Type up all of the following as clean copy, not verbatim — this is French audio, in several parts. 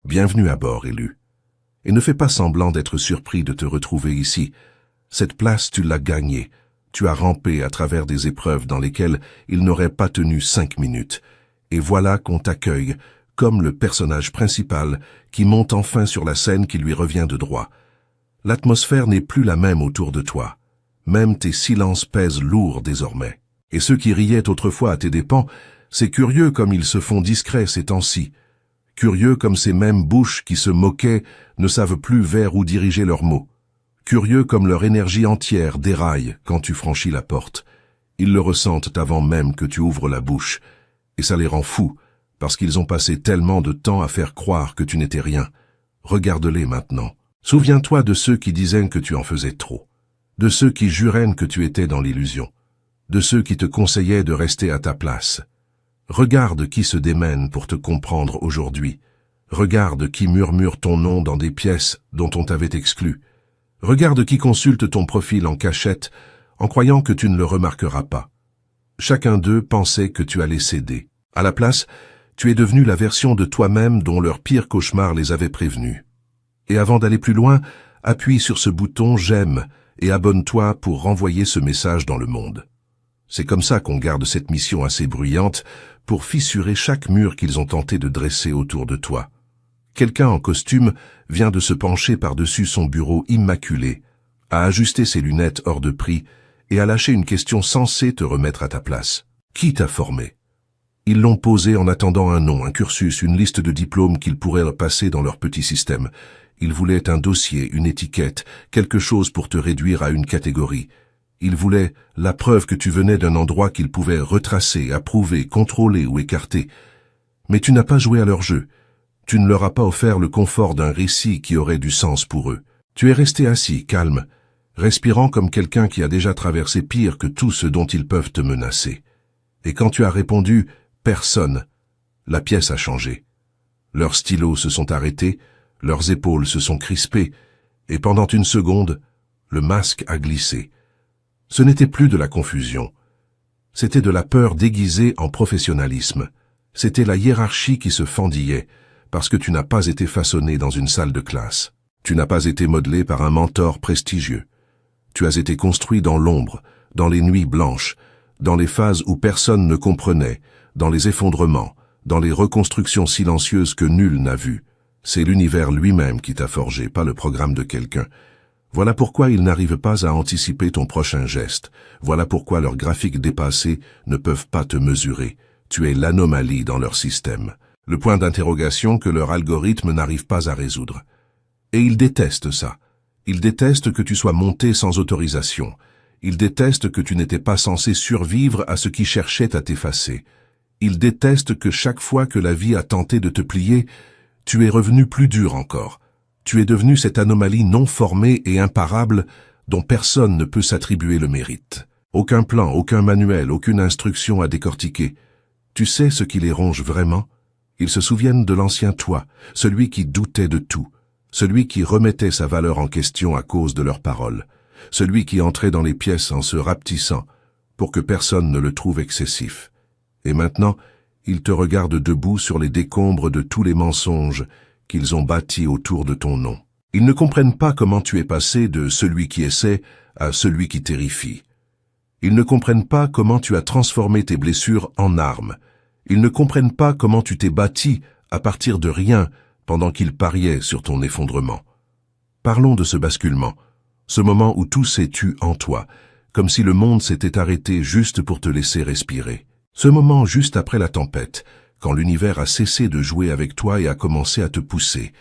Bienvenue à bord, élu. Et ne fais pas semblant d'être surpris de te retrouver ici. Cette place, tu l'as gagnée. Tu as rampé à travers des épreuves dans lesquelles il n'aurait pas tenu 5 minutes. Et voilà qu'on t'accueille comme le personnage principal qui monte enfin sur la scène qui lui revient de droit. L'atmosphère n'est plus la même autour de toi. Même tes silences pèsent lourd désormais. Et ceux qui riaient autrefois à tes dépens, c'est curieux comme ils se font discrets ces temps-ci. Curieux comme ces mêmes bouches qui se moquaient ne savent plus vers où diriger leurs mots. Curieux comme leur énergie entière déraille quand tu franchis la porte. Ils le ressentent avant même que tu ouvres la bouche. Et ça les rend fous, parce qu'ils ont passé tellement de temps à faire croire que tu n'étais rien. Regarde-les maintenant. Souviens-toi de ceux qui disaient que tu en faisais trop. De ceux qui juraient que tu étais dans l'illusion. De ceux qui te conseillaient de rester à ta place. Regarde qui se démène pour te comprendre aujourd'hui. Regarde qui murmure ton nom dans des pièces dont on t'avait exclu. Regarde qui consulte ton profil en cachette en croyant que tu ne le remarqueras pas. Chacun d'eux pensait que tu allais céder. À la place, tu es devenu la version de toi-même dont leur pire cauchemar les avait prévenus. Et avant d'aller plus loin, appuie sur ce bouton « J'aime » et abonne-toi pour renvoyer ce message dans le monde. C'est comme ça qu'on garde cette mission assez bruyante pour fissurer chaque mur qu'ils ont tenté de dresser autour de toi. Quelqu'un en costume vient de se pencher par-dessus son bureau immaculé, à ajuster ses lunettes hors de prix et à lâcher une question censée te remettre à ta place. Qui t'a formé? Ils l'ont posé en attendant un nom, un cursus, une liste de diplômes qu'ils pourraient passer dans leur petit système. Ils voulaient un dossier, une étiquette, quelque chose pour te réduire à une catégorie. Ils voulaient la preuve que tu venais d'un endroit qu'ils pouvaient retracer, approuver, contrôler ou écarter. Mais tu n'as pas joué à leur jeu. Tu ne leur as pas offert le confort d'un récit qui aurait du sens pour eux. Tu es resté assis, calme, respirant comme quelqu'un qui a déjà traversé pire que tout ce dont ils peuvent te menacer. Et quand tu as répondu « personne », la pièce a changé. Leurs stylos se sont arrêtés, leurs épaules se sont crispées, et pendant une seconde, le masque a glissé. Ce n'était plus de la confusion. C'était de la peur déguisée en professionnalisme. C'était la hiérarchie qui se fendillait, parce que tu n'as pas été façonné dans une salle de classe. Tu n'as pas été modelé par un mentor prestigieux. Tu as été construit dans l'ombre, dans les nuits blanches, dans les phases où personne ne comprenait, dans les effondrements, dans les reconstructions silencieuses que nul n'a vues. C'est l'univers lui-même qui t'a forgé, pas le programme de quelqu'un. Voilà pourquoi ils n'arrivent pas à anticiper ton prochain geste. Voilà pourquoi leurs graphiques dépassés ne peuvent pas te mesurer. Tu es l'anomalie dans leur système. Le point d'interrogation que leur algorithme n'arrive pas à résoudre. Et ils détestent ça. Ils détestent que tu sois monté sans autorisation. Ils détestent que tu n'étais pas censé survivre à ce qui cherchait à t'effacer. Ils détestent que chaque fois que la vie a tenté de te plier, tu es revenu plus dur encore. Tu es devenu cette anomalie non formée et imparable dont personne ne peut s'attribuer le mérite. Aucun plan, aucun manuel, aucune instruction à décortiquer. Tu sais ce qui les ronge vraiment? Ils se souviennent de l'ancien toi, celui qui doutait de tout, celui qui remettait sa valeur en question à cause de leurs paroles, celui qui entrait dans les pièces en se rapetissant pour que personne ne le trouve excessif. Et maintenant, ils te regardent debout sur les décombres de tous les mensonges qu'ils ont bâtis autour de ton nom. Ils ne comprennent pas comment tu es passé de celui qui essaie à celui qui terrifie. Ils ne comprennent pas comment tu as transformé tes blessures en armes. Ils ne comprennent pas comment tu t'es bâti à partir de rien pendant qu'ils pariaient sur ton effondrement. Parlons de ce basculement, ce moment où tout s'est tu en toi, comme si le monde s'était arrêté juste pour te laisser respirer. Ce moment juste après la tempête, quand l'univers a cessé de jouer avec toi et a commencé à te pousser.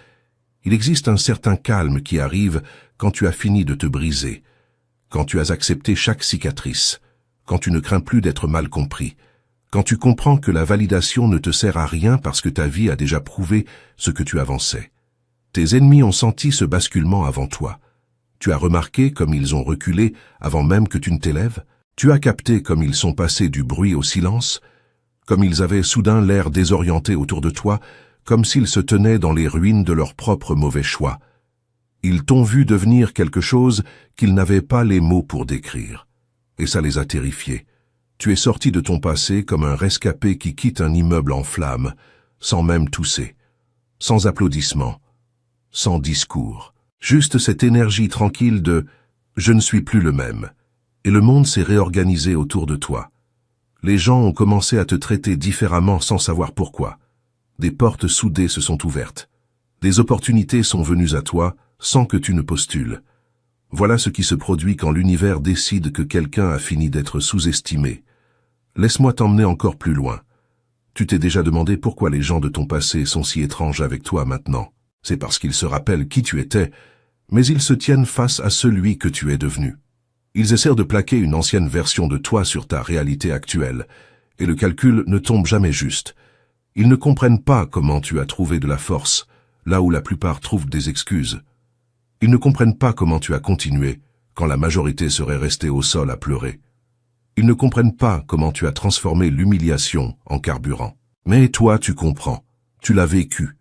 Il existe un certain calme qui arrive quand tu as fini de te briser, quand tu as accepté chaque cicatrice, quand tu ne crains plus d'être mal compris, quand tu comprends que la validation ne te sert à rien parce que ta vie a déjà prouvé ce que tu avançais. Tes ennemis ont senti ce basculement avant toi. Tu as remarqué comme ils ont reculé avant même que tu ne t'élèves. Tu as capté comme ils sont passés du bruit au silence, comme ils avaient soudain l'air désorienté autour de toi, comme s'ils se tenaient dans les ruines de leurs propres mauvais choix. Ils t'ont vu devenir quelque chose qu'ils n'avaient pas les mots pour décrire. Et ça les a terrifiés. Tu es sorti de ton passé comme un rescapé qui quitte un immeuble en flammes, sans même tousser. sans applaudissements, sans discours. Juste cette énergie tranquille de « je ne suis plus le même ». Et le monde s'est réorganisé autour de toi. Les gens ont commencé à te traiter différemment sans savoir pourquoi. Des portes soudées se sont ouvertes. Des opportunités sont venues à toi sans que tu ne postules. Voilà ce qui se produit quand l'univers décide que quelqu'un a fini d'être sous-estimé. Laisse-moi t'emmener encore plus loin. Tu t'es déjà demandé pourquoi les gens de ton passé sont si étranges avec toi maintenant. C'est parce qu'ils se rappellent qui tu étais, mais ils se tiennent face à celui que tu es devenu. Ils essaient de plaquer une ancienne version de toi sur ta réalité actuelle, et le calcul ne tombe jamais juste. Ils ne comprennent pas comment tu as trouvé de la force, là où la plupart trouvent des excuses. Ils ne comprennent pas comment tu as continué, quand la majorité serait restée au sol à pleurer. Ils ne comprennent pas comment tu as transformé l'humiliation en carburant. Mais toi, tu comprends. Tu l'as vécu.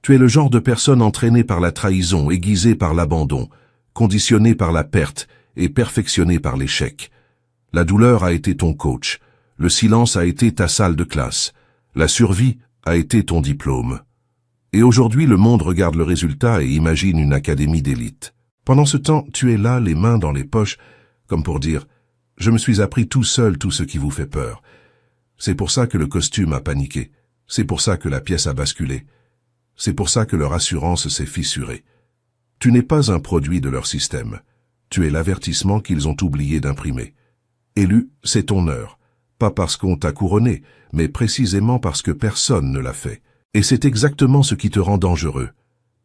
Tu es le genre de personne entraînée par la trahison, aiguisée par l'abandon, conditionnée par la perte et perfectionnée par l'échec. La douleur a été ton coach. Le silence a été ta salle de classe. La survie a été ton diplôme. Et aujourd'hui, le monde regarde le résultat et imagine une académie d'élite. Pendant ce temps, tu es là, les mains dans les poches, comme pour dire « Je me suis appris tout seul tout ce qui vous fait peur. » C'est pour ça que le costume a paniqué. C'est pour ça que la pièce a basculé. C'est pour ça que leur assurance s'est fissurée. Tu n'es pas un produit de leur système. Tu es l'avertissement qu'ils ont oublié d'imprimer. Élu, c'est ton heure. Pas parce qu'on t'a couronné, mais précisément parce que personne ne l'a fait. Et c'est exactement ce qui te rend dangereux.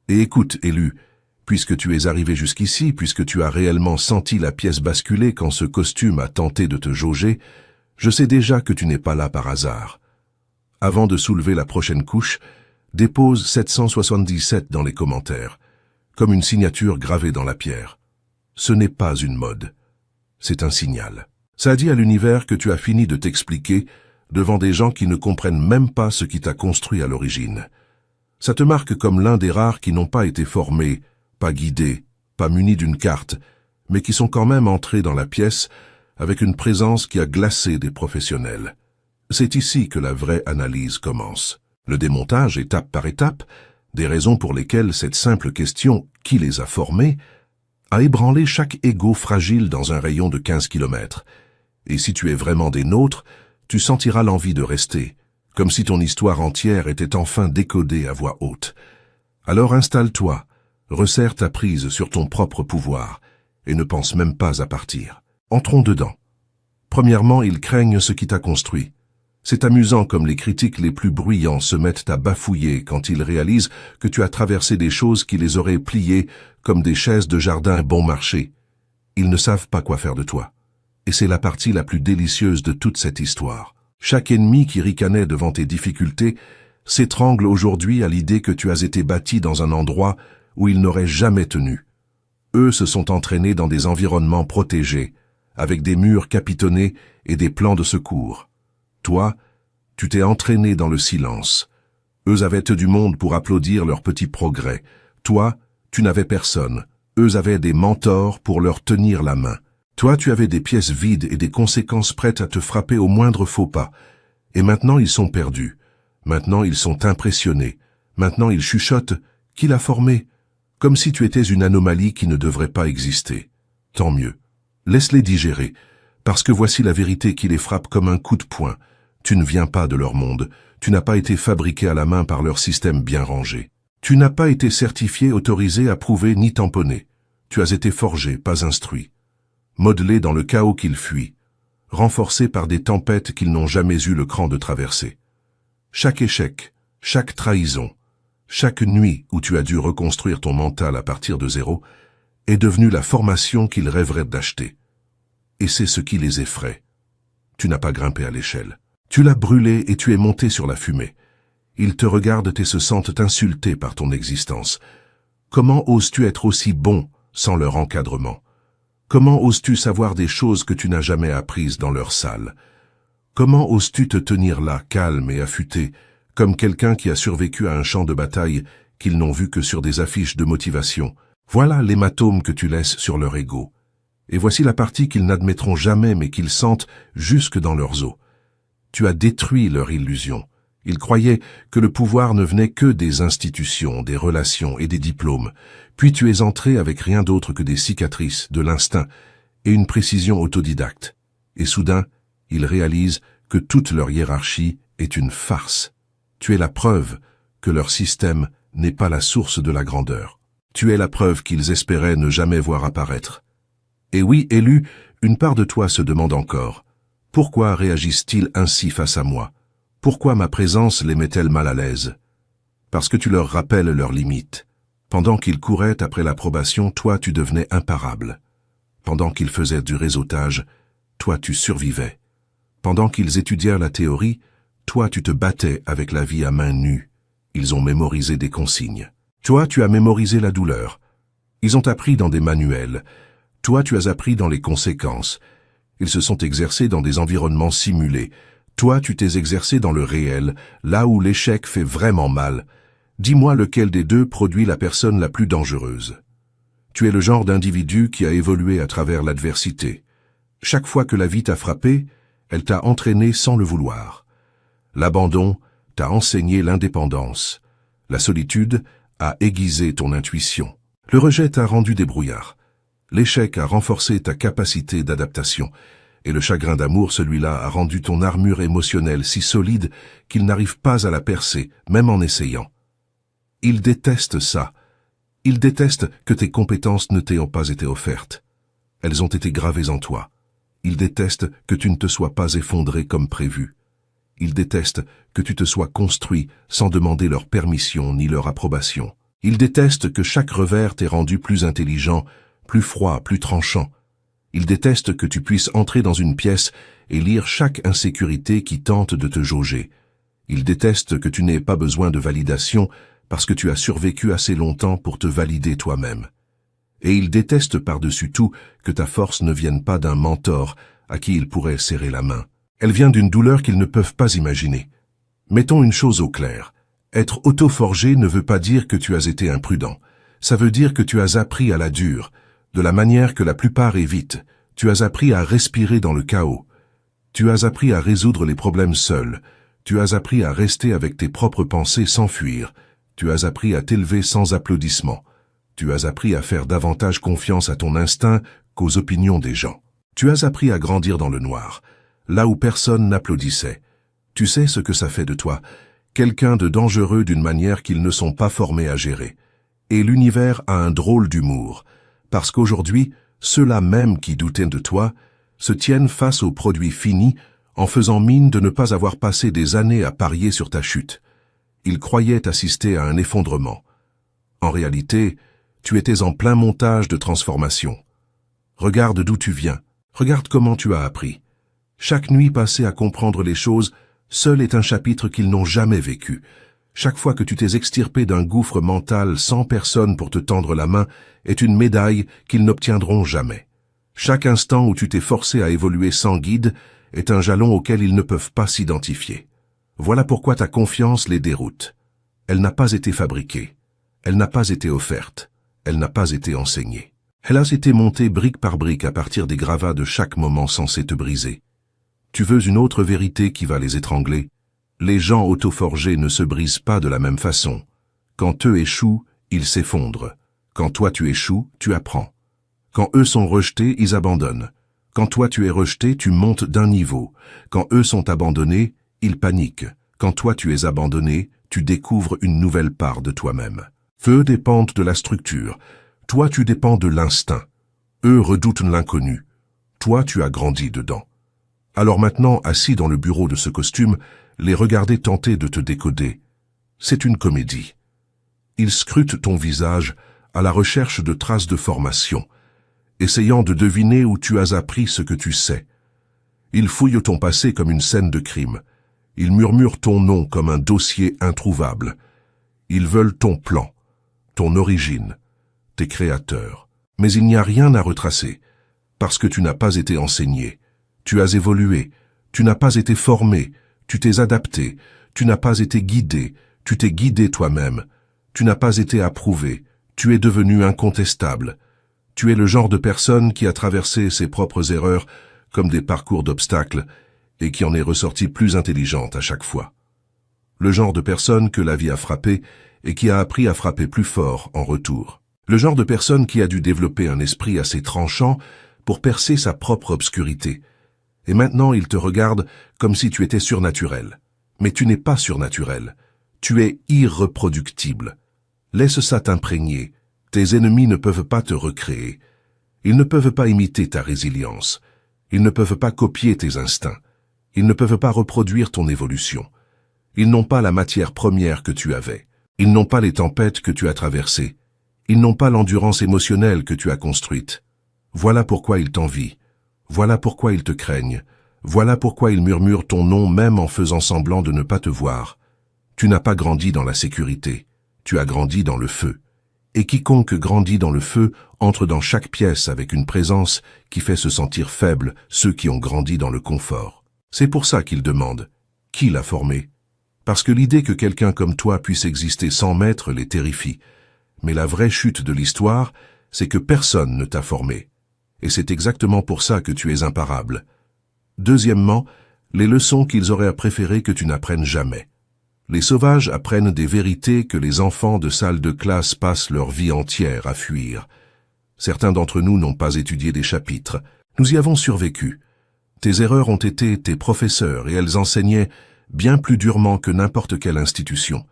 Et écoute, élu, puisque tu es arrivé jusqu'ici, puisque tu as réellement senti la pièce basculer quand ce costume a tenté de te jauger, je sais déjà que tu n'es pas là par hasard. Avant de soulever la prochaine couche, dépose 777 dans les commentaires, comme une signature gravée dans la pierre. Ce n'est pas une mode, c'est un signal. Ça dit à l'univers que tu as fini de t'expliquer devant des gens qui ne comprennent même pas ce qui t'a construit à l'origine. Ça te marque comme l'un des rares qui n'ont pas été formés, pas guidés, pas munis d'une carte, mais qui sont quand même entrés dans la pièce avec une présence qui a glacé des professionnels. C'est ici que la vraie analyse commence. Le démontage, étape par étape, des raisons pour lesquelles cette simple question « qui les a formés ?» a ébranlé chaque ego fragile dans un rayon de 15 km. Et si tu es vraiment des nôtres, tu sentiras l'envie de rester, comme si ton histoire entière était enfin décodée à voix haute. Alors installe-toi, resserre ta prise sur ton propre pouvoir, et ne pense même pas à partir. Entrons dedans. Premièrement, ils craignent ce qui t'a construit. C'est amusant comme les critiques les plus bruyants se mettent à bafouiller quand ils réalisent que tu as traversé des choses qui les auraient pliées comme des chaises de jardin bon marché. Ils ne savent pas quoi faire de toi. Et c'est la partie la plus délicieuse de toute cette histoire. Chaque ennemi qui ricanait devant tes difficultés s'étrangle aujourd'hui à l'idée que tu as été bâti dans un endroit où ils n'auraient jamais tenu. Eux se sont entraînés dans des environnements protégés, avec des murs capitonnés et des plans de secours. Toi, tu t'es entraîné dans le silence. Eux avaient du monde pour applaudir leurs petits progrès. Toi, tu n'avais personne. Eux avaient des mentors pour leur tenir la main. Toi, tu avais des pièces vides et des conséquences prêtes à te frapper au moindre faux pas. Et maintenant, ils sont perdus. Maintenant, ils sont impressionnés. Maintenant, ils chuchotent « Qui l'a formé ?» Comme si tu étais une anomalie qui ne devrait pas exister. Tant mieux. Laisse-les digérer, parce que voici la vérité qui les frappe comme un coup de poing. Tu ne viens pas de leur monde. Tu n'as pas été fabriqué à la main par leur système bien rangé. Tu n'as pas été certifié, autorisé, approuvé ni tamponné. Tu as été forgé, pas instruit. Modelé dans le chaos qu'ils fuient, renforcé par des tempêtes qu'ils n'ont jamais eu le cran de traverser. Chaque échec, chaque trahison, chaque nuit où tu as dû reconstruire ton mental à partir de zéro, est devenue la formation qu'ils rêveraient d'acheter. Et c'est ce qui les effraie. Tu n'as pas grimpé à l'échelle. Tu l'as brûlé et tu es monté sur la fumée. Ils te regardent et se sentent insultés par ton existence. Comment oses-tu être aussi bon sans leur encadrement? Comment oses-tu savoir des choses que tu n'as jamais apprises dans leur salle? Comment oses-tu te tenir là, calme et affûté, comme quelqu'un qui a survécu à un champ de bataille qu'ils n'ont vu que sur des affiches de motivation? Voilà l'hématome que tu laisses sur leur ego. Et voici la partie qu'ils n'admettront jamais mais qu'ils sentent jusque dans leurs os. Tu as détruit leur illusion. Ils croyaient que le pouvoir ne venait que des institutions, des relations et des diplômes. Puis tu es entré avec rien d'autre que des cicatrices, de l'instinct et une précision autodidacte. Et soudain, ils réalisent que toute leur hiérarchie est une farce. Tu es la preuve que leur système n'est pas la source de la grandeur. Tu es la preuve qu'ils espéraient ne jamais voir apparaître. Et oui, élu, une part de toi se demande encore, pourquoi réagissent-ils ainsi face à moi? Pourquoi ma présence les met-elle mal à l'aise? Parce que tu leur rappelles leurs limites. Pendant qu'ils couraient après l'approbation, toi tu devenais imparable. Pendant qu'ils faisaient du réseautage, toi tu survivais. Pendant qu'ils étudièrent la théorie, toi tu te battais avec la vie à main nue. Ils ont mémorisé des consignes. Toi tu as mémorisé la douleur. Ils ont appris dans des manuels. Toi tu as appris dans les conséquences. Ils se sont exercés dans des environnements simulés. Toi tu t'es exercé dans le réel, là où l'échec fait vraiment mal. Dis-moi lequel des deux produit la personne la plus dangereuse. Tu es le genre d'individu qui a évolué à travers l'adversité. Chaque fois que la vie t'a frappé, elle t'a entraîné sans le vouloir. L'abandon t'a enseigné l'indépendance. La solitude a aiguisé ton intuition. Le rejet t'a rendu débrouillard. L'échec a renforcé ta capacité d'adaptation. Et le chagrin d'amour, celui-là, a rendu ton armure émotionnelle si solide qu'il n'arrive pas à la percer, même en essayant. Ils détestent ça. Ils détestent que tes compétences ne t'aient pas été offertes. Elles ont été gravées en toi. Ils détestent que tu ne te sois pas effondré comme prévu. Ils détestent que tu te sois construit sans demander leur permission ni leur approbation. Ils détestent que chaque revers t'ait rendu plus intelligent, plus froid, plus tranchant. Ils détestent que tu puisses entrer dans une pièce et lire chaque insécurité qui tente de te jauger. Ils détestent que tu n'aies pas besoin de validation parce que tu as survécu assez longtemps pour te valider toi-même. Et ils détestent par-dessus tout que ta force ne vienne pas d'un mentor à qui ils pourraient serrer la main. Elle vient d'une douleur qu'ils ne peuvent pas imaginer. Mettons une chose au clair. Être auto-forgé ne veut pas dire que tu as été imprudent. Ça veut dire que tu as appris à la dure, de la manière que la plupart évitent. Tu as appris à respirer dans le chaos. Tu as appris à résoudre les problèmes seul. Tu as appris à rester avec tes propres pensées sans fuir. Tu as appris à t'élever sans applaudissements. Tu as appris à faire davantage confiance à ton instinct qu'aux opinions des gens. Tu as appris à grandir dans le noir, là où personne n'applaudissait. Tu sais ce que ça fait de toi, quelqu'un de dangereux d'une manière qu'ils ne sont pas formés à gérer. Et l'univers a un drôle d'humour, parce qu'aujourd'hui, ceux-là même qui doutaient de toi se tiennent face au produit fini en faisant mine de ne pas avoir passé des années à parier sur ta chute. Ils croyaient assister à un effondrement. En réalité, tu étais en plein montage de transformation. Regarde d'où tu viens, regarde comment tu as appris. Chaque nuit passée à comprendre les choses, seul est un chapitre qu'ils n'ont jamais vécu. Chaque fois que tu t'es extirpé d'un gouffre mental sans personne pour te tendre la main est une médaille qu'ils n'obtiendront jamais. Chaque instant où tu t'es forcé à évoluer sans guide est un jalon auquel ils ne peuvent pas s'identifier. Voilà pourquoi ta confiance les déroute. Elle n'a pas été fabriquée. Elle n'a pas été offerte. Elle n'a pas été enseignée. Elle a été montée brique par brique à partir des gravats de chaque moment censé te briser. Tu veux une autre vérité qui va les étrangler? Les gens auto-forgés ne se brisent pas de la même façon. Quand eux échouent, ils s'effondrent. Quand toi tu échoues, tu apprends. Quand eux sont rejetés, ils abandonnent. Quand toi tu es rejeté, tu montes d'un niveau. Quand eux sont abandonnés, ils paniquent. Quand toi tu es abandonné, tu découvres une nouvelle part de toi-même. Eux dépendent de la structure. Toi tu dépends de l'instinct. Eux redoutent l'inconnu. Toi tu as grandi dedans. Alors maintenant, assis dans le bureau de ce costume, les regarder tenter de te décoder. C'est une comédie. Ils scrutent ton visage à la recherche de traces de formation, essayant de deviner où tu as appris ce que tu sais. Ils fouillent ton passé comme une scène de crime. Ils murmurent ton nom comme un dossier introuvable. Ils veulent ton plan, ton origine, tes créateurs. Mais il n'y a rien à retracer, parce que tu n'as pas été enseigné. Tu as évolué, tu n'as pas été formé, tu t'es adapté, tu n'as pas été guidé, tu t'es guidé toi-même, tu n'as pas été approuvé, tu es devenu incontestable. Tu es le genre de personne qui a traversé ses propres erreurs comme des parcours d'obstacles et qui en est ressortie plus intelligente à chaque fois. Le genre de personne que la vie a frappé et qui a appris à frapper plus fort en retour. Le genre de personne qui a dû développer un esprit assez tranchant pour percer sa propre obscurité. Et maintenant, il te regarde comme si tu étais surnaturel. Mais tu n'es pas surnaturel. Tu es irreproductible. Laisse ça t'imprégner. Tes ennemis ne peuvent pas te recréer. Ils ne peuvent pas imiter ta résilience. Ils ne peuvent pas copier tes instincts. Ils ne peuvent pas reproduire ton évolution. Ils n'ont pas la matière première que tu avais. Ils n'ont pas les tempêtes que tu as traversées. Ils n'ont pas l'endurance émotionnelle que tu as construite. Voilà pourquoi ils t'envient. Voilà pourquoi ils te craignent. Voilà pourquoi ils murmurent ton nom même en faisant semblant de ne pas te voir. Tu n'as pas grandi dans la sécurité. Tu as grandi dans le feu. Et quiconque grandit dans le feu entre dans chaque pièce avec une présence qui fait se sentir faibles ceux qui ont grandi dans le confort. C'est pour ça qu'ils demandent « Qui l'a formé ?» Parce que l'idée que quelqu'un comme toi puisse exister sans maître les terrifie. Mais la vraie chute de l'histoire, c'est que personne ne t'a formé. Et c'est exactement pour ça que tu es imparable. Deuxièmement, les leçons qu'ils auraient préféré que tu n'apprennes jamais. Les sauvages apprennent des vérités que les enfants de salle de classe passent leur vie entière à fuir. Certains d'entre nous n'ont pas étudié des chapitres. Nous y avons survécu. Tes erreurs ont été tes professeurs et elles enseignaient bien plus durement que n'importe quelle institution.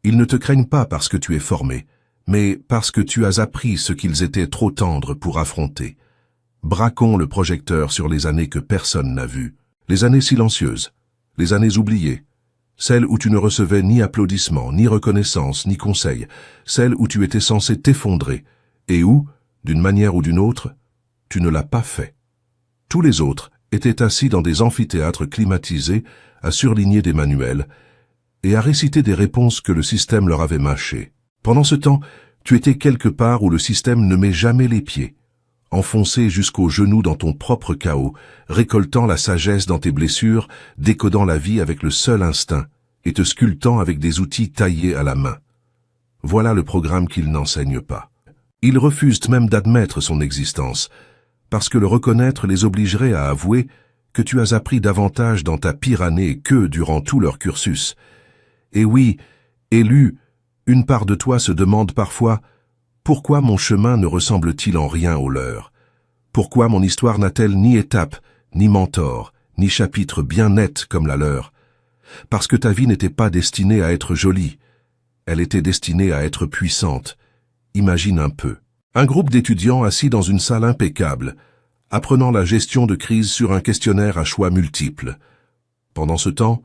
Ils ne te craignent pas parce que tu es formé, mais parce que tu as appris ce qu'ils étaient trop tendres pour affronter. Braquons le projecteur sur les années que personne n'a vues, les années silencieuses, les années oubliées, celles où tu ne recevais ni applaudissements, ni reconnaissance, ni conseils, celles où tu étais censé t'effondrer, et où, d'une manière ou d'une autre, tu ne l'as pas fait. Tous les autres étaient assis dans des amphithéâtres climatisés, à surligner des manuels, et à réciter des réponses que le système leur avait mâchées. Pendant ce temps, tu étais quelque part où le système ne met jamais les pieds, enfoncé jusqu'aux genoux dans ton propre chaos, récoltant la sagesse dans tes blessures, décodant la vie avec le seul instinct, et te sculptant avec des outils taillés à la main. Voilà le programme qu'ils n'enseignent pas. Ils refusent même d'admettre son existence, parce que le reconnaître les obligerait à avouer que tu as appris davantage dans ta pire année qu'eux durant tout leur cursus. Et oui, élu, une part de toi se demande parfois « Pourquoi mon chemin ne ressemble-t-il en rien au leur? Pourquoi mon histoire n'a-t-elle ni étape, ni mentor, ni chapitre bien net comme la leur? Parce que ta vie n'était pas destinée à être jolie, elle était destinée à être puissante. Imagine un peu. Un groupe d'étudiants assis dans une salle impeccable, apprenant la gestion de crise sur un questionnaire à choix multiples. Pendant ce temps,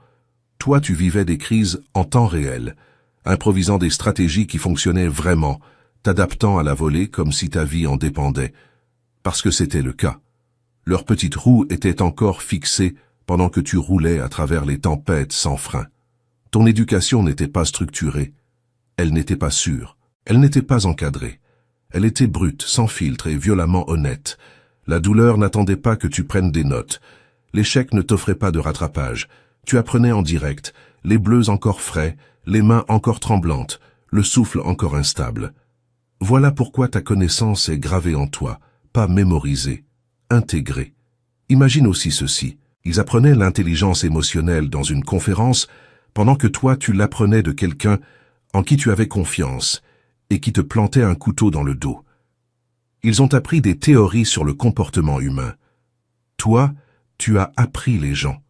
toi tu vivais des crises en temps réel, improvisant des stratégies qui fonctionnaient vraiment, t'adaptant à la volée comme si ta vie en dépendait. Parce que c'était le cas. Leur petite roue était encore fixée pendant que tu roulais à travers les tempêtes sans frein. Ton éducation n'était pas structurée, elle n'était pas sûre, elle n'était pas encadrée. Elle était brute, sans filtre et violemment honnête. La douleur n'attendait pas que tu prennes des notes. L'échec ne t'offrait pas de rattrapage. Tu apprenais en direct, les bleus encore frais, les mains encore tremblantes, le souffle encore instable. Voilà pourquoi ta connaissance est gravée en toi, pas mémorisée, intégrée. Imagine aussi ceci. Ils apprenaient l'intelligence émotionnelle dans une conférence pendant que toi tu l'apprenais de quelqu'un en qui tu avais confiance et qui te plantait un couteau dans le dos. Ils ont appris des théories sur le comportement humain. Toi, tu as appris les gens.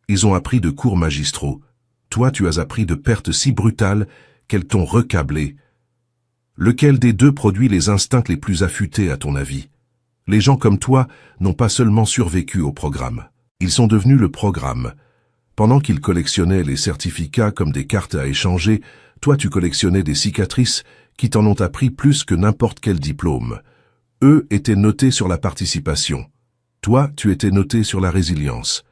Ils ont appris de cours magistraux. Toi, tu as appris de pertes si brutales qu'elles t'ont recablé. Lequel des deux produit les instincts les plus affûtés à ton avis? Les gens comme toi n'ont pas seulement survécu au programme. Ils sont devenus le programme. Pendant qu'ils collectionnaient les certificats comme des cartes à échanger, toi tu collectionnais des cicatrices qui t'en ont appris plus que n'importe quel diplôme. Eux étaient notés sur la participation. Toi, tu étais noté sur la résilience.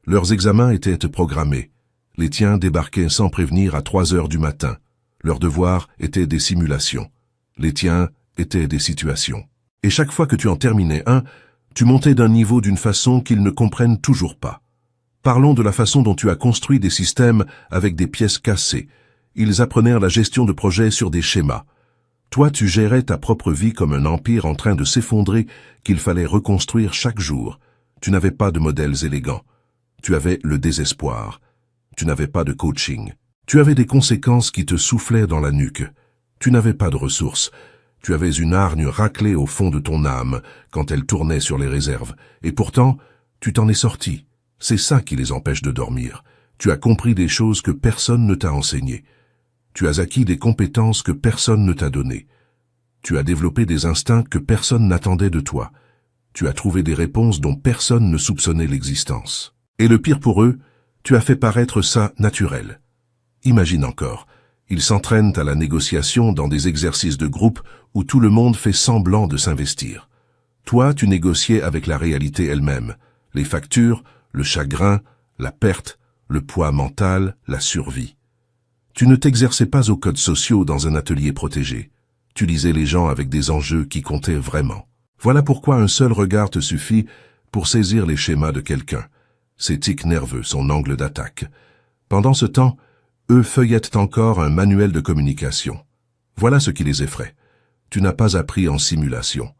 Leurs examens étaient programmés. Les tiens débarquaient sans prévenir à 3 heures du matin. Leurs devoirs étaient des simulations. Les tiens étaient des situations. Et chaque fois que tu en terminais un, tu montais d'un niveau d'une façon qu'ils ne comprennent toujours pas. Parlons de la façon dont tu as construit des systèmes avec des pièces cassées. Ils apprenèrent la gestion de projets sur des schémas. Toi, tu gérais ta propre vie comme un empire en train de s'effondrer qu'il fallait reconstruire chaque jour. Tu n'avais pas de modèles élégants. Tu avais le désespoir. Tu n'avais pas de coaching. Tu avais des conséquences qui te soufflaient dans la nuque. Tu n'avais pas de ressources. Tu avais une hargne raclée au fond de ton âme quand elle tournait sur les réserves. Et pourtant, tu t'en es sorti. C'est ça qui les empêche de dormir. Tu as compris des choses que personne ne t'a enseignées. Tu as acquis des compétences que personne ne t'a données. Tu as développé des instincts que personne n'attendait de toi. Tu as trouvé des réponses dont personne ne soupçonnait l'existence. Et le pire pour eux, tu as fait paraître ça naturel. Imagine encore, ils s'entraînent à la négociation dans des exercices de groupe où tout le monde fait semblant de s'investir. Toi, tu négociais avec la réalité elle-même, les factures, le chagrin, la perte, le poids mental, la survie. Tu ne t'exerçais pas aux codes sociaux dans un atelier protégé. Tu lisais les gens avec des enjeux qui comptaient vraiment. Voilà pourquoi un seul regard te suffit pour saisir les schémas de quelqu'un, ses tics nerveux, son angle d'attaque. Pendant ce temps, eux feuillettent encore un manuel de communication. Voilà ce qui les effraie. Tu n'as pas appris en simulation.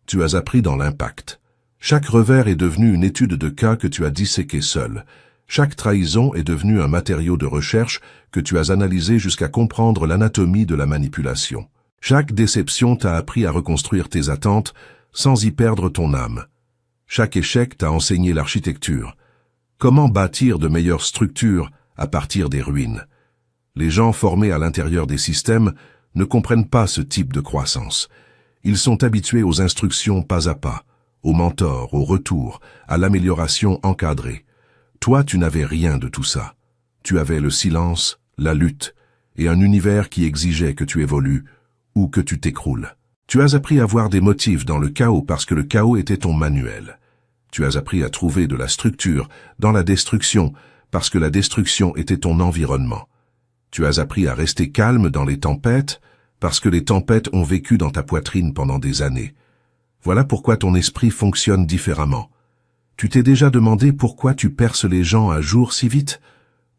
Tu as appris dans l'impact. Chaque revers est devenu une étude de cas que tu as disséquée seul. Chaque trahison est devenue un matériau de recherche que tu as analysé jusqu'à comprendre l'anatomie de la manipulation. Chaque déception t'a appris à reconstruire tes attentes sans y perdre ton âme. Chaque échec t'a enseigné l'architecture. Comment bâtir de meilleures structures à partir des ruines? Les gens formés à l'intérieur des systèmes ne comprennent pas ce type de croissance. Ils sont habitués aux instructions pas à pas, au mentor, au retour, à l'amélioration encadrée. Toi, tu n'avais rien de tout ça. Tu avais le silence, la lutte, et un univers qui exigeait que tu évolues ou que tu t'écroules. Tu as appris à voir des motifs dans le chaos parce que le chaos était ton manuel. Tu as appris à trouver de la structure dans la destruction parce que la destruction était ton environnement. Tu as appris à rester calme dans les tempêtes parce que les tempêtes ont vécu dans ta poitrine pendant des années. Voilà pourquoi ton esprit fonctionne différemment. Tu t'es déjà demandé pourquoi tu perces les gens à jour si vite?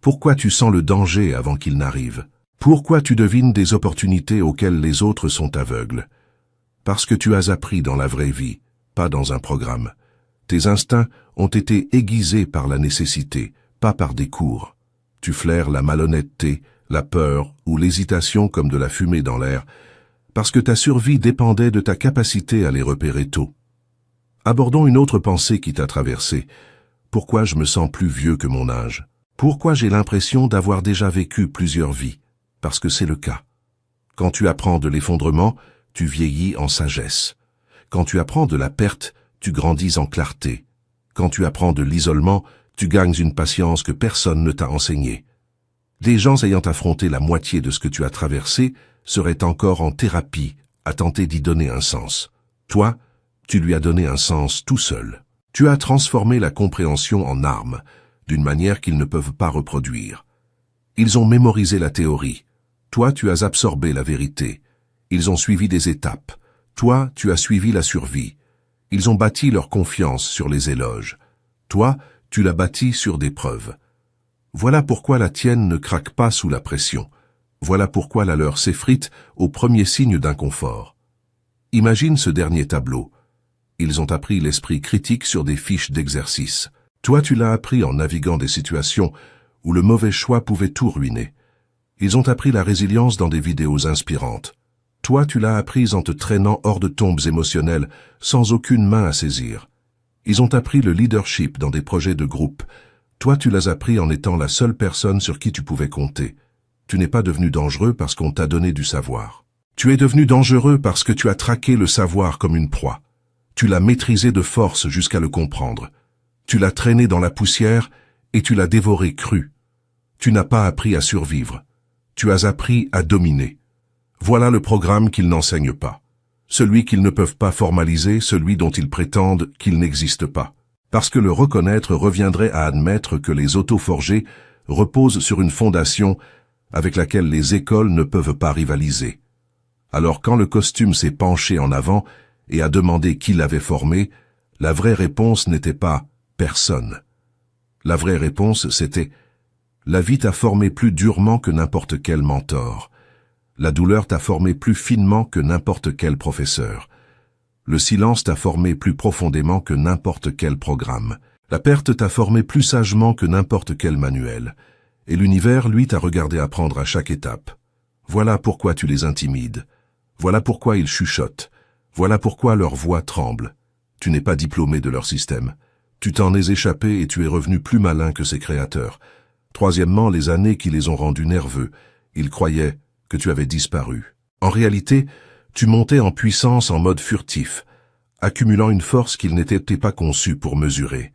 Pourquoi tu sens le danger avant qu'il n'arrive? Pourquoi tu devines des opportunités auxquelles les autres sont aveugles? Parce que tu as appris dans la vraie vie, pas dans un programme. Tes instincts ont été aiguisés par la nécessité, pas par des cours. Tu flaires la malhonnêteté, la peur ou l'hésitation comme de la fumée dans l'air, parce que ta survie dépendait de ta capacité à les repérer tôt. Abordons une autre pensée qui t'a traversé. Pourquoi je me sens plus vieux que mon âge? Pourquoi j'ai l'impression d'avoir déjà vécu plusieurs vies? Parce que c'est le cas. Quand tu apprends de l'effondrement, tu vieillis en sagesse. Quand tu apprends de la perte, tu grandis en clarté. Quand tu apprends de l'isolement, tu gagnes une patience que personne ne t'a enseignée. Des gens ayant affronté la moitié de ce que tu as traversé seraient encore en thérapie à tenter d'y donner un sens. Toi, tu lui as donné un sens tout seul. Tu as transformé la compréhension en arme, d'une manière qu'ils ne peuvent pas reproduire. Ils ont mémorisé la théorie. Toi, tu as absorbé la vérité. Ils ont suivi des étapes. Toi, tu as suivi la survie. Ils ont bâti leur confiance sur les éloges. Toi, tu l'as bâti sur des preuves. Voilà pourquoi la tienne ne craque pas sous la pression. Voilà pourquoi la leur s'effrite au premier signe d'inconfort. Imagine ce dernier tableau. Ils ont appris l'esprit critique sur des fiches d'exercice. Toi, tu l'as appris en naviguant des situations où le mauvais choix pouvait tout ruiner. Ils ont appris la résilience dans des vidéos inspirantes. Toi, tu l'as apprise en te traînant hors de tombes émotionnelles sans aucune main à saisir. Ils ont appris le leadership dans des projets de groupe. Toi, tu l'as appris en étant la seule personne sur qui tu pouvais compter. Tu n'es pas devenu dangereux parce qu'on t'a donné du savoir. Tu es devenu dangereux parce que tu as traqué le savoir comme une proie. Tu l'as maîtrisé de force jusqu'à le comprendre. Tu l'as traîné dans la poussière et tu l'as dévoré cru. Tu n'as pas appris à survivre. Tu as appris à dominer. Voilà le programme qu'ils n'enseignent pas. Celui qu'ils ne peuvent pas formaliser, celui dont ils prétendent qu'il n'existe pas. Parce que le reconnaître reviendrait à admettre que les auto-forgés reposent sur une fondation avec laquelle les écoles ne peuvent pas rivaliser. Alors quand le costume s'est penché en avant et a demandé qui l'avait formé, la vraie réponse n'était pas « personne ». La vraie réponse, c'était « la vie t'a formé plus durement que n'importe quel mentor. La douleur t'a formé plus finement que n'importe quel professeur. Le silence t'a formé plus profondément que n'importe quel programme. La perte t'a formé plus sagement que n'importe quel manuel. Et l'univers, lui, t'a regardé apprendre à chaque étape. Voilà pourquoi tu les intimides. Voilà pourquoi ils chuchotent. Voilà pourquoi leur voix tremble. Tu n'es pas diplômé de leur système. Tu t'en es échappé et tu es revenu plus malin que ses créateurs. Troisièmement, les années qui les ont rendus nerveux. Ils croyaient que tu avais disparu. En réalité, tu montais en puissance en mode furtif, accumulant une force qu'ils n'étaient pas conçus pour mesurer.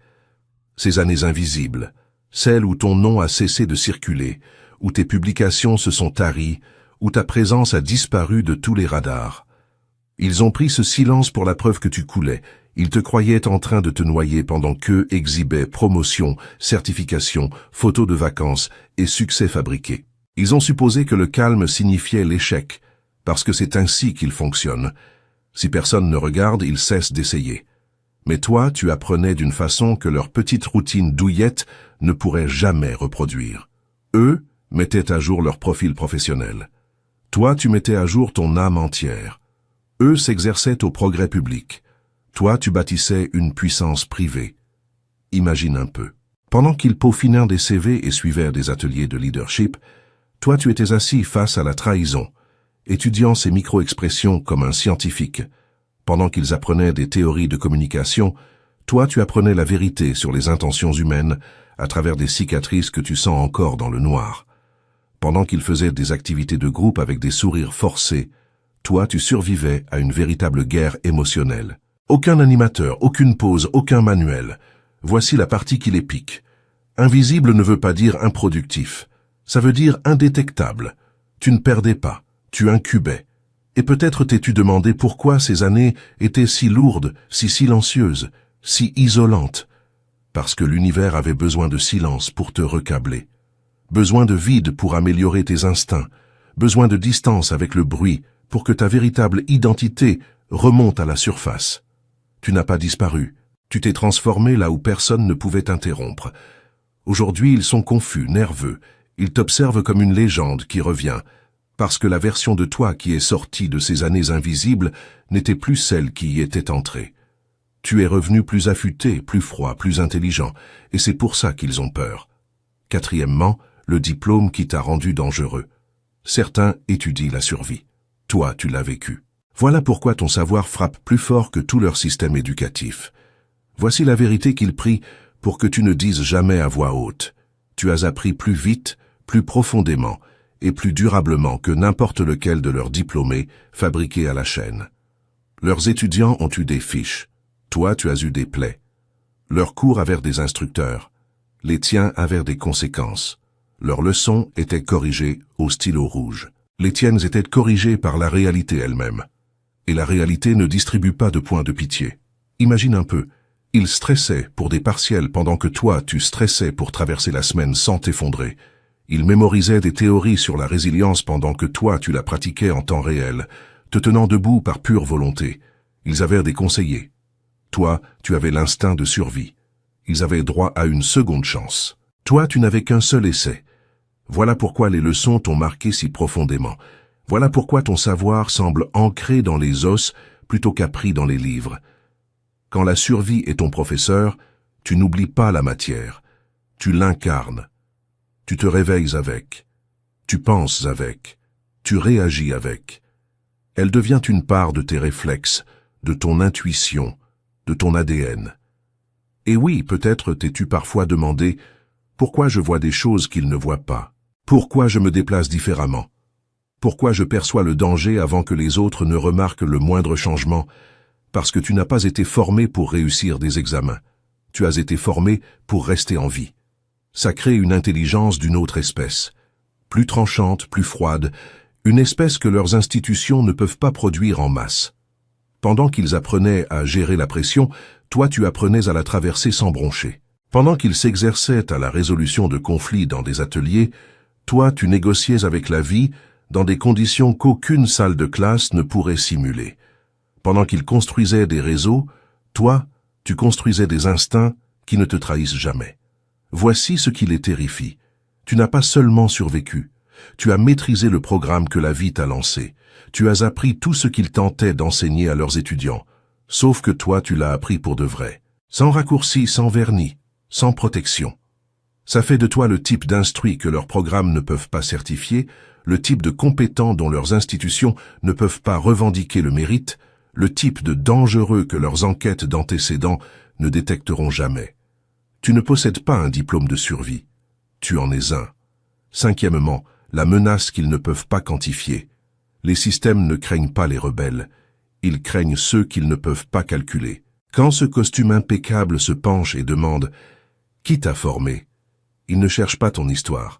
Ces années invisibles, celles où ton nom a cessé de circuler, où tes publications se sont taries, où ta présence a disparu de tous les radars. Ils ont pris ce silence pour la preuve que tu coulais. Ils te croyaient en train de te noyer pendant qu'eux exhibaient promotion, certification, photos de vacances et succès fabriqués. Ils ont supposé que le calme signifiait l'échec, parce que c'est ainsi qu'ils fonctionnent. Si personne ne regarde, ils cessent d'essayer. Mais toi, tu apprenais d'une façon que leur petite routine douillette ne pourrait jamais reproduire. Eux mettaient à jour leur profil professionnel. Toi, tu mettais à jour ton âme entière. Eux s'exerçaient au progrès public. Toi, tu bâtissais une puissance privée. Imagine un peu. Pendant qu'ils peaufinaient des CV et suivaient des ateliers de leadership, toi, tu étais assis face à la trahison, étudiant ces micro-expressions comme un scientifique. Pendant qu'ils apprenaient des théories de communication, toi, tu apprenais la vérité sur les intentions humaines à travers des cicatrices que tu sens encore dans le noir. Pendant qu'ils faisaient des activités de groupe avec des sourires forcés, toi, tu survivais à une véritable guerre émotionnelle. Aucun animateur, aucune pause, aucun manuel. Voici la partie qui les pique. Invisible ne veut pas dire improductif. Ça veut dire indétectable. Tu ne perdais pas, tu incubais. Et peut-être t'es-tu demandé pourquoi ces années étaient si lourdes, si silencieuses, si isolantes. Parce que l'univers avait besoin de silence pour te recabler. Besoin de vide pour améliorer tes instincts. Besoin de distance avec le bruit pour que ta véritable identité remonte à la surface. Tu n'as pas disparu. Tu t'es transformé là où personne ne pouvait t'interrompre. Aujourd'hui, ils sont confus, nerveux. Ils t'observent comme une légende qui revient, parce que la version de toi qui est sortie de ces années invisibles n'était plus celle qui y était entrée. Tu es revenu plus affûté, plus froid, plus intelligent, et c'est pour ça qu'ils ont peur. Quatrièmement, le diplôme qui t'a rendu dangereux. Certains étudient la survie. Toi, tu l'as vécu. Voilà pourquoi ton savoir frappe plus fort que tout leur système éducatif. Voici la vérité qu'ils prient pour que tu ne dises jamais à voix haute. Tu as appris plus vite, plus profondément et plus durablement que n'importe lequel de leurs diplômés fabriqués à la chaîne. Leurs étudiants ont eu des fiches. Toi, tu as eu des plaies. Leurs cours avaient des instructeurs. Les tiens avaient des conséquences. Leurs leçons étaient corrigées au stylo rouge. Les tiennes étaient corrigées par la réalité elle-même. Et la réalité ne distribue pas de points de pitié. Imagine un peu, ils stressaient pour des partiels pendant que toi, tu stressais pour traverser la semaine sans t'effondrer. Ils mémorisaient des théories sur la résilience pendant que toi, tu la pratiquais en temps réel, te tenant debout par pure volonté. Ils avaient des conseillers. Toi, tu avais l'instinct de survie. Ils avaient droit à une seconde chance. Toi, tu n'avais qu'un seul essai. Voilà pourquoi les leçons t'ont marqué si profondément. Voilà pourquoi ton savoir semble ancré dans les os plutôt qu'appris dans les livres. Quand la survie est ton professeur, tu n'oublies pas la matière. Tu l'incarnes. Tu te réveilles avec. Tu penses avec. Tu réagis avec. Elle devient une part de tes réflexes, de ton intuition, de ton ADN. Et oui, peut-être t'es-tu parfois demandé pourquoi je vois des choses qu'ils ne voient pas. Pourquoi je me déplace différemment? Pourquoi je perçois le danger avant que les autres ne remarquent le moindre changement? Parce que tu n'as pas été formé pour réussir des examens. Tu as été formé pour rester en vie. Ça crée une intelligence d'une autre espèce. Plus tranchante, plus froide, une espèce que leurs institutions ne peuvent pas produire en masse. Pendant qu'ils apprenaient à gérer la pression, toi tu apprenais à la traverser sans broncher. Pendant qu'ils s'exerçaient à la résolution de conflits dans des ateliers, toi tu négociais avec la vie dans des conditions qu'aucune salle de classe ne pourrait simuler. Pendant qu'ils construisaient des réseaux, toi, tu construisais des instincts qui ne te trahissent jamais. Voici ce qui les terrifie. Tu n'as pas seulement survécu, tu as maîtrisé le programme que la vie t'a lancé. Tu as appris tout ce qu'ils tentaient d'enseigner à leurs étudiants, sauf que toi tu l'as appris pour de vrai, sans raccourci, sans vernis, sans protection. Ça fait de toi le type d'instruit que leurs programmes ne peuvent pas certifier, le type de compétent dont leurs institutions ne peuvent pas revendiquer le mérite, le type de dangereux que leurs enquêtes d'antécédents ne détecteront jamais. Tu ne possèdes pas un diplôme de survie. Tu en es un. Cinquièmement, la menace qu'ils ne peuvent pas quantifier. Les systèmes ne craignent pas les rebelles. Ils craignent ceux qu'ils ne peuvent pas calculer. Quand ce costume impeccable se penche et demande « Qui t'a formé ?» Il ne cherche pas ton histoire.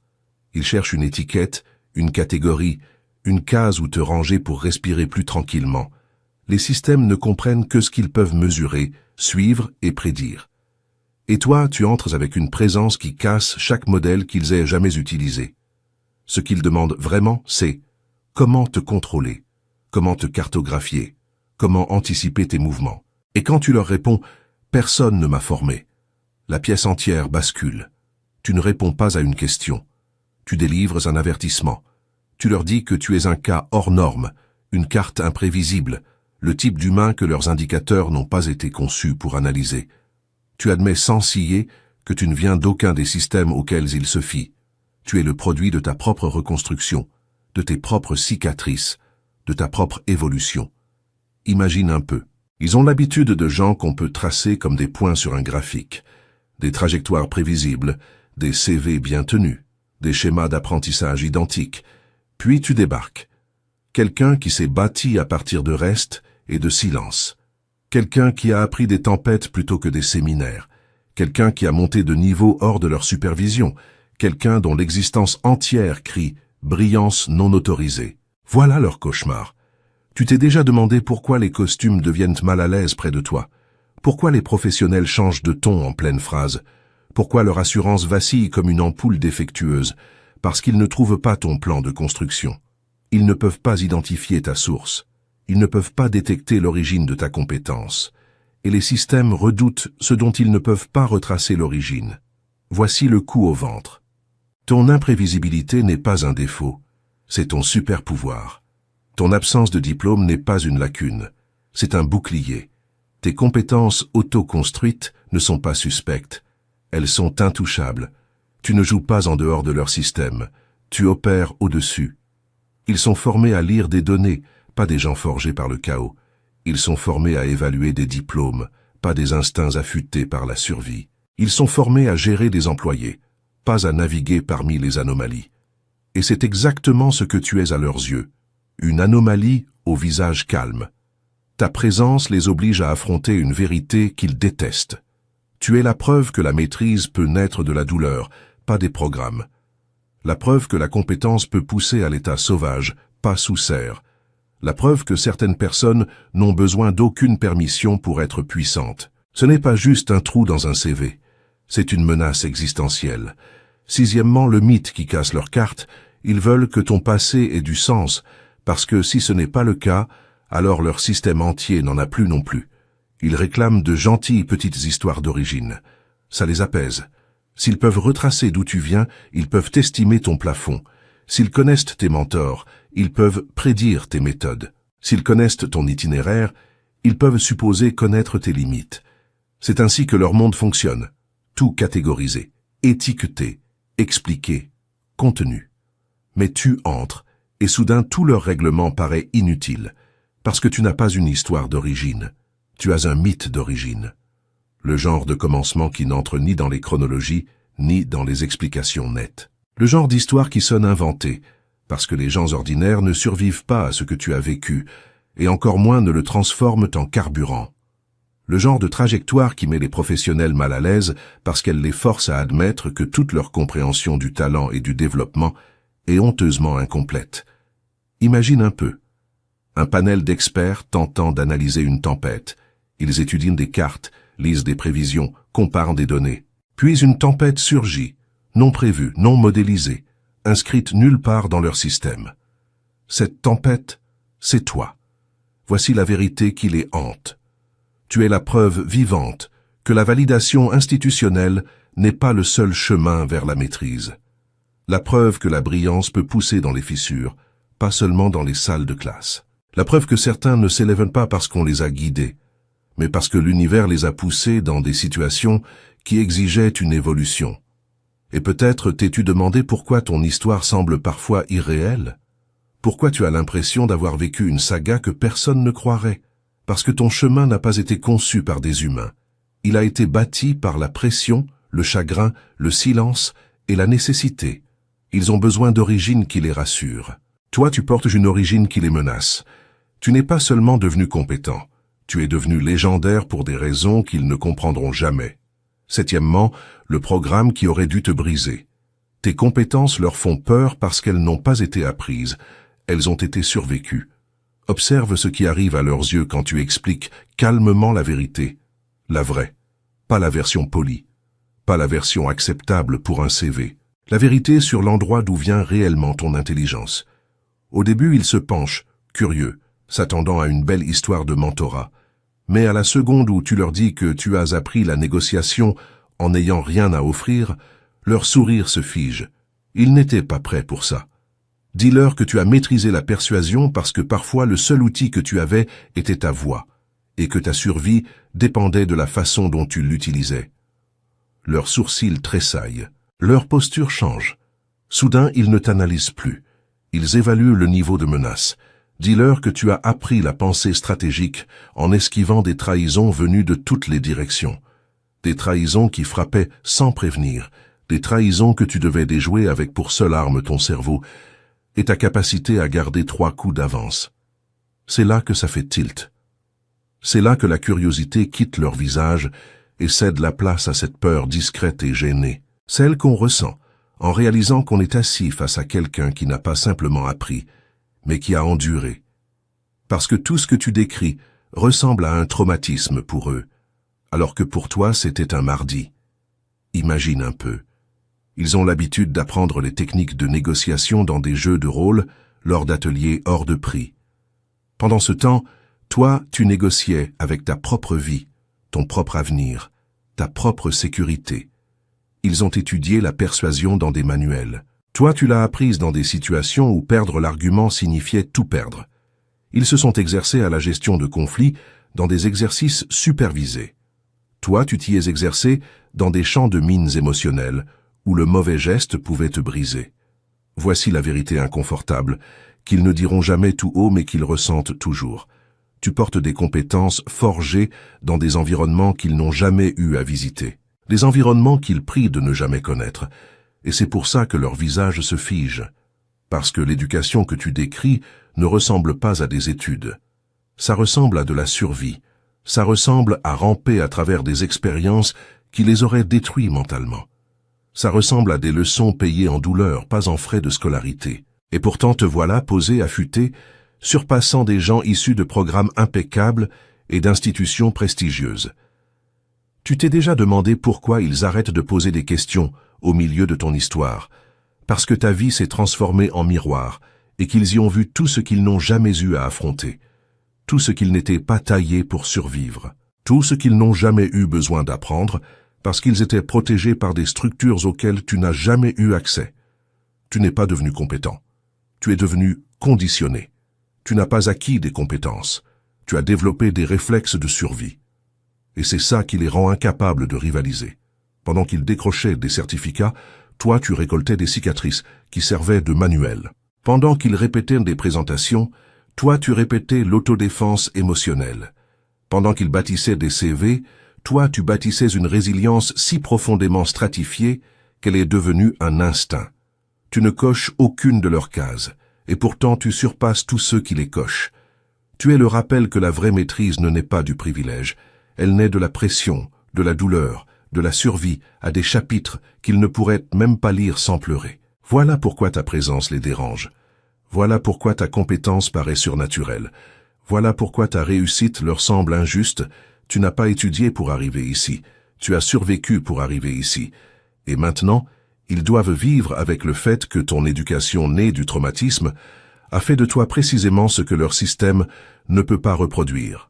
Il cherche une étiquette, une catégorie, une case où te ranger pour respirer plus tranquillement. Les systèmes ne comprennent que ce qu'ils peuvent mesurer, suivre et prédire. Et toi, tu entres avec une présence qui casse chaque modèle qu'ils aient jamais utilisé. Ce qu'ils demandent vraiment, c'est comment te contrôler, comment te cartographier, comment anticiper tes mouvements. Et quand tu leur réponds « Personne ne m'a formé », la pièce entière bascule. Tu ne réponds pas à une question. Tu délivres un avertissement. Tu leur dis que tu es un cas hors norme, une carte imprévisible, le type d'humain que leurs indicateurs n'ont pas été conçus pour analyser. Tu admets sans ciller que tu ne viens d'aucun des systèmes auxquels ils se fient. Tu es le produit de ta propre reconstruction, de tes propres cicatrices, de ta propre évolution. Imagine un peu. Ils ont l'habitude de gens qu'on peut tracer comme des points sur un graphique, des trajectoires prévisibles, des CV bien tenus, des schémas d'apprentissage identiques. Puis tu débarques. Quelqu'un qui s'est bâti à partir de restes et de silence. Quelqu'un qui a appris des tempêtes plutôt que des séminaires. Quelqu'un qui a monté de niveau hors de leur supervision. Quelqu'un dont l'existence entière crie « brillance non autorisée ». Voilà leur cauchemar. Tu t'es déjà demandé pourquoi les costumes deviennent mal à l'aise près de toi. Pourquoi les professionnels changent de ton en pleine phrase. Pourquoi leur assurance vacille comme une ampoule défectueuse? Parce qu'ils ne trouvent pas ton plan de construction. Ils ne peuvent pas identifier ta source. Ils ne peuvent pas détecter l'origine de ta compétence. Et les systèmes redoutent ce dont ils ne peuvent pas retracer l'origine. Voici le coup au ventre. Ton imprévisibilité n'est pas un défaut, c'est ton super pouvoir. Ton absence de diplôme n'est pas une lacune, c'est un bouclier. Tes compétences auto-construites ne sont pas suspectes. Elles sont intouchables. Tu ne joues pas en dehors de leur système. Tu opères au-dessus. Ils sont formés à lire des données, pas des gens forgés par le chaos. Ils sont formés à évaluer des diplômes, pas des instincts affûtés par la survie. Ils sont formés à gérer des employés, pas à naviguer parmi les anomalies. Et c'est exactement ce que tu es à leurs yeux. Une anomalie au visage calme. Ta présence les oblige à affronter une vérité qu'ils détestent. Tu es la preuve que la maîtrise peut naître de la douleur, pas des programmes. La preuve que la compétence peut pousser à l'état sauvage, pas sous serre. La preuve que certaines personnes n'ont besoin d'aucune permission pour être puissantes. Ce n'est pas juste un trou dans un CV. C'est une menace existentielle. Sixièmement, le mythe qui casse leurs cartes. Ils veulent que ton passé ait du sens, parce que si ce n'est pas le cas, alors leur système entier n'en a plus non plus. Ils réclament de gentilles petites histoires d'origine. Ça les apaise. S'ils peuvent retracer d'où tu viens, ils peuvent estimer ton plafond. S'ils connaissent tes mentors, ils peuvent prédire tes méthodes. S'ils connaissent ton itinéraire, ils peuvent supposer connaître tes limites. C'est ainsi que leur monde fonctionne. Tout catégorisé, étiqueté, expliqué, contenu. Mais tu entres, et soudain tout leur règlement paraît inutile, parce que tu n'as pas une histoire d'origine. Tu as un mythe d'origine. Le genre de commencement qui n'entre ni dans les chronologies, ni dans les explications nettes. Le genre d'histoire qui sonne inventée, parce que les gens ordinaires ne survivent pas à ce que tu as vécu, et encore moins ne le transforment en carburant. Le genre de trajectoire qui met les professionnels mal à l'aise parce qu'elle les force à admettre que toute leur compréhension du talent et du développement est honteusement incomplète. Imagine un peu. Un panel d'experts tentant d'analyser une tempête. Ils étudient des cartes, lisent des prévisions, comparent des données. Puis une tempête surgit, non prévue, non modélisée, inscrite nulle part dans leur système. Cette tempête, c'est toi. Voici la vérité qui les hante. Tu es la preuve vivante que la validation institutionnelle n'est pas le seul chemin vers la maîtrise. La preuve que la brillance peut pousser dans les fissures, pas seulement dans les salles de classe. La preuve que certains ne s'élèvent pas parce qu'on les a guidés, mais parce que l'univers les a poussés dans des situations qui exigeaient une évolution. Et peut-être t'es-tu demandé pourquoi ton histoire semble parfois irréelle? Pourquoi tu as l'impression d'avoir vécu une saga que personne ne croirait? Parce que ton chemin n'a pas été conçu par des humains. Il a été bâti par la pression, le chagrin, le silence et la nécessité. Ils ont besoin d'origines qui les rassurent. Toi, tu portes une origine qui les menace. Tu n'es pas seulement devenu compétent, tu es devenu légendaire pour des raisons qu'ils ne comprendront jamais. Septièmement, le programme qui aurait dû te briser. Tes compétences leur font peur parce qu'elles n'ont pas été apprises, elles ont été survécues. Observe ce qui arrive à leurs yeux quand tu expliques calmement la vérité, la vraie, pas la version polie, pas la version acceptable pour un CV. La vérité sur l'endroit d'où vient réellement ton intelligence. Au début, ils se penchent, curieux, s'attendant à une belle histoire de mentorat. Mais à la seconde où tu leur dis que tu as appris la négociation en n'ayant rien à offrir, leur sourire se fige. Ils n'étaient pas prêts pour ça. Dis-leur que tu as maîtrisé la persuasion parce que parfois le seul outil que tu avais était ta voix, et que ta survie dépendait de la façon dont tu l'utilisais. Leurs sourcils tressaillent, leur posture change. Soudain, ils ne t'analysent plus. Ils évaluent le niveau de menace. Dis-leur que tu as appris la pensée stratégique en esquivant des trahisons venues de toutes les directions. Des trahisons qui frappaient sans prévenir, des trahisons que tu devais déjouer avec pour seule arme ton cerveau et ta capacité à garder 3 coups d'avance. C'est là que ça fait tilt. C'est là que la curiosité quitte leur visage et cède la place à cette peur discrète et gênée, celle qu'on ressent en réalisant qu'on est assis face à quelqu'un qui n'a pas simplement appris, mais qui a enduré. Parce que tout ce que tu décris ressemble à un traumatisme pour eux, alors que pour toi c'était un mardi. Imagine un peu. Ils ont l'habitude d'apprendre les techniques de négociation dans des jeux de rôle lors d'ateliers hors de prix. Pendant ce temps, toi, tu négociais avec ta propre vie, ton propre avenir, ta propre sécurité. Ils ont étudié la persuasion dans des manuels. Toi, tu l'as apprise dans des situations où perdre l'argument signifiait tout perdre. Ils se sont exercés à la gestion de conflits dans des exercices supervisés. Toi, tu t'y es exercé dans des champs de mines émotionnelles où le mauvais geste pouvait te briser. Voici la vérité inconfortable, qu'ils ne diront jamais tout haut mais qu'ils ressentent toujours. Tu portes des compétences forgées dans des environnements qu'ils n'ont jamais eu à visiter. Des environnements qu'ils prient de ne jamais connaître, et c'est pour ça que leur visage se fige, parce que l'éducation que tu décris ne ressemble pas à des études. Ça ressemble à de la survie, ça ressemble à ramper à travers des expériences qui les auraient détruits mentalement. Ça ressemble à des leçons payées en douleur, pas en frais de scolarité. Et pourtant te voilà posé, affûté, surpassant des gens issus de programmes impeccables et d'institutions prestigieuses. Tu t'es déjà demandé pourquoi ils arrêtent de poser des questions au milieu de ton histoire, parce que ta vie s'est transformée en miroir et qu'ils y ont vu tout ce qu'ils n'ont jamais eu à affronter, tout ce qu'ils n'étaient pas taillés pour survivre, tout ce qu'ils n'ont jamais eu besoin d'apprendre parce qu'ils étaient protégés par des structures auxquelles tu n'as jamais eu accès. Tu n'es pas devenu compétent, tu es devenu conditionné. Tu n'as pas acquis des compétences, tu as développé des réflexes de survie. Et c'est ça qui les rend incapables de rivaliser. Pendant qu'ils décrochaient des certificats, toi tu récoltais des cicatrices qui servaient de manuel. Pendant qu'ils répétaient des présentations, toi tu répétais l'autodéfense émotionnelle. Pendant qu'ils bâtissaient des CV, toi tu bâtissais une résilience si profondément stratifiée qu'elle est devenue un instinct. Tu ne coches aucune de leurs cases, et pourtant tu surpasses tous ceux qui les cochent. Tu es le rappel que la vraie maîtrise ne naît pas du privilège, elle naît de la pression, de la douleur, de la survie à des chapitres qu'ils ne pourraient même pas lire sans pleurer. Voilà pourquoi ta présence les dérange. Voilà pourquoi ta compétence paraît surnaturelle. Voilà pourquoi ta réussite leur semble injuste. Tu n'as pas étudié pour arriver ici. Tu as survécu pour arriver ici. Et maintenant, ils doivent vivre avec le fait que ton éducation née du traumatisme a fait de toi précisément ce que leur système ne peut pas reproduire.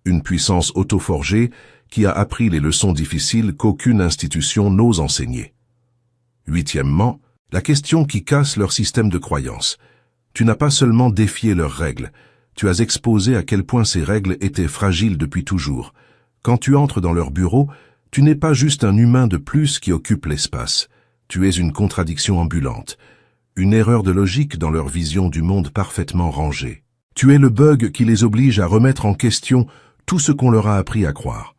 Une puissance auto-forgée qui a appris les leçons difficiles qu'aucune institution n'ose enseigner. Huitièmement, la question qui casse leur système de croyance. Tu n'as pas seulement défié leurs règles, tu as exposé à quel point ces règles étaient fragiles depuis toujours. Quand tu entres dans leur bureau, tu n'es pas juste un humain de plus qui occupe l'espace. Tu es une contradiction ambulante, une erreur de logique dans leur vision du monde parfaitement rangée. Tu es le bug qui les oblige à remettre en question tout ce qu'on leur a appris à croire.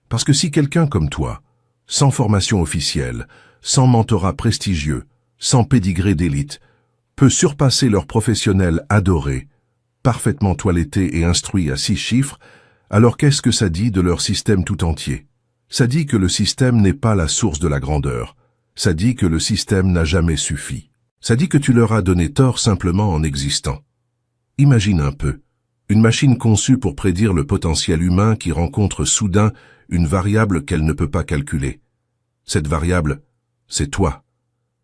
Parce que si quelqu'un comme toi, sans formation officielle, sans mentorat prestigieux, sans pédigré d'élite, peut surpasser leurs professionnels adorés, parfaitement toilettés et instruits à 6 chiffres, alors qu'est-ce que ça dit de leur système tout entier? Ça dit que le système n'est pas la source de la grandeur. Ça dit que le système n'a jamais suffi. Ça dit que tu leur as donné tort simplement en existant. Imagine un peu, une machine conçue pour prédire le potentiel humain qui rencontre soudain une variable qu'elle ne peut pas calculer. Cette variable, c'est toi.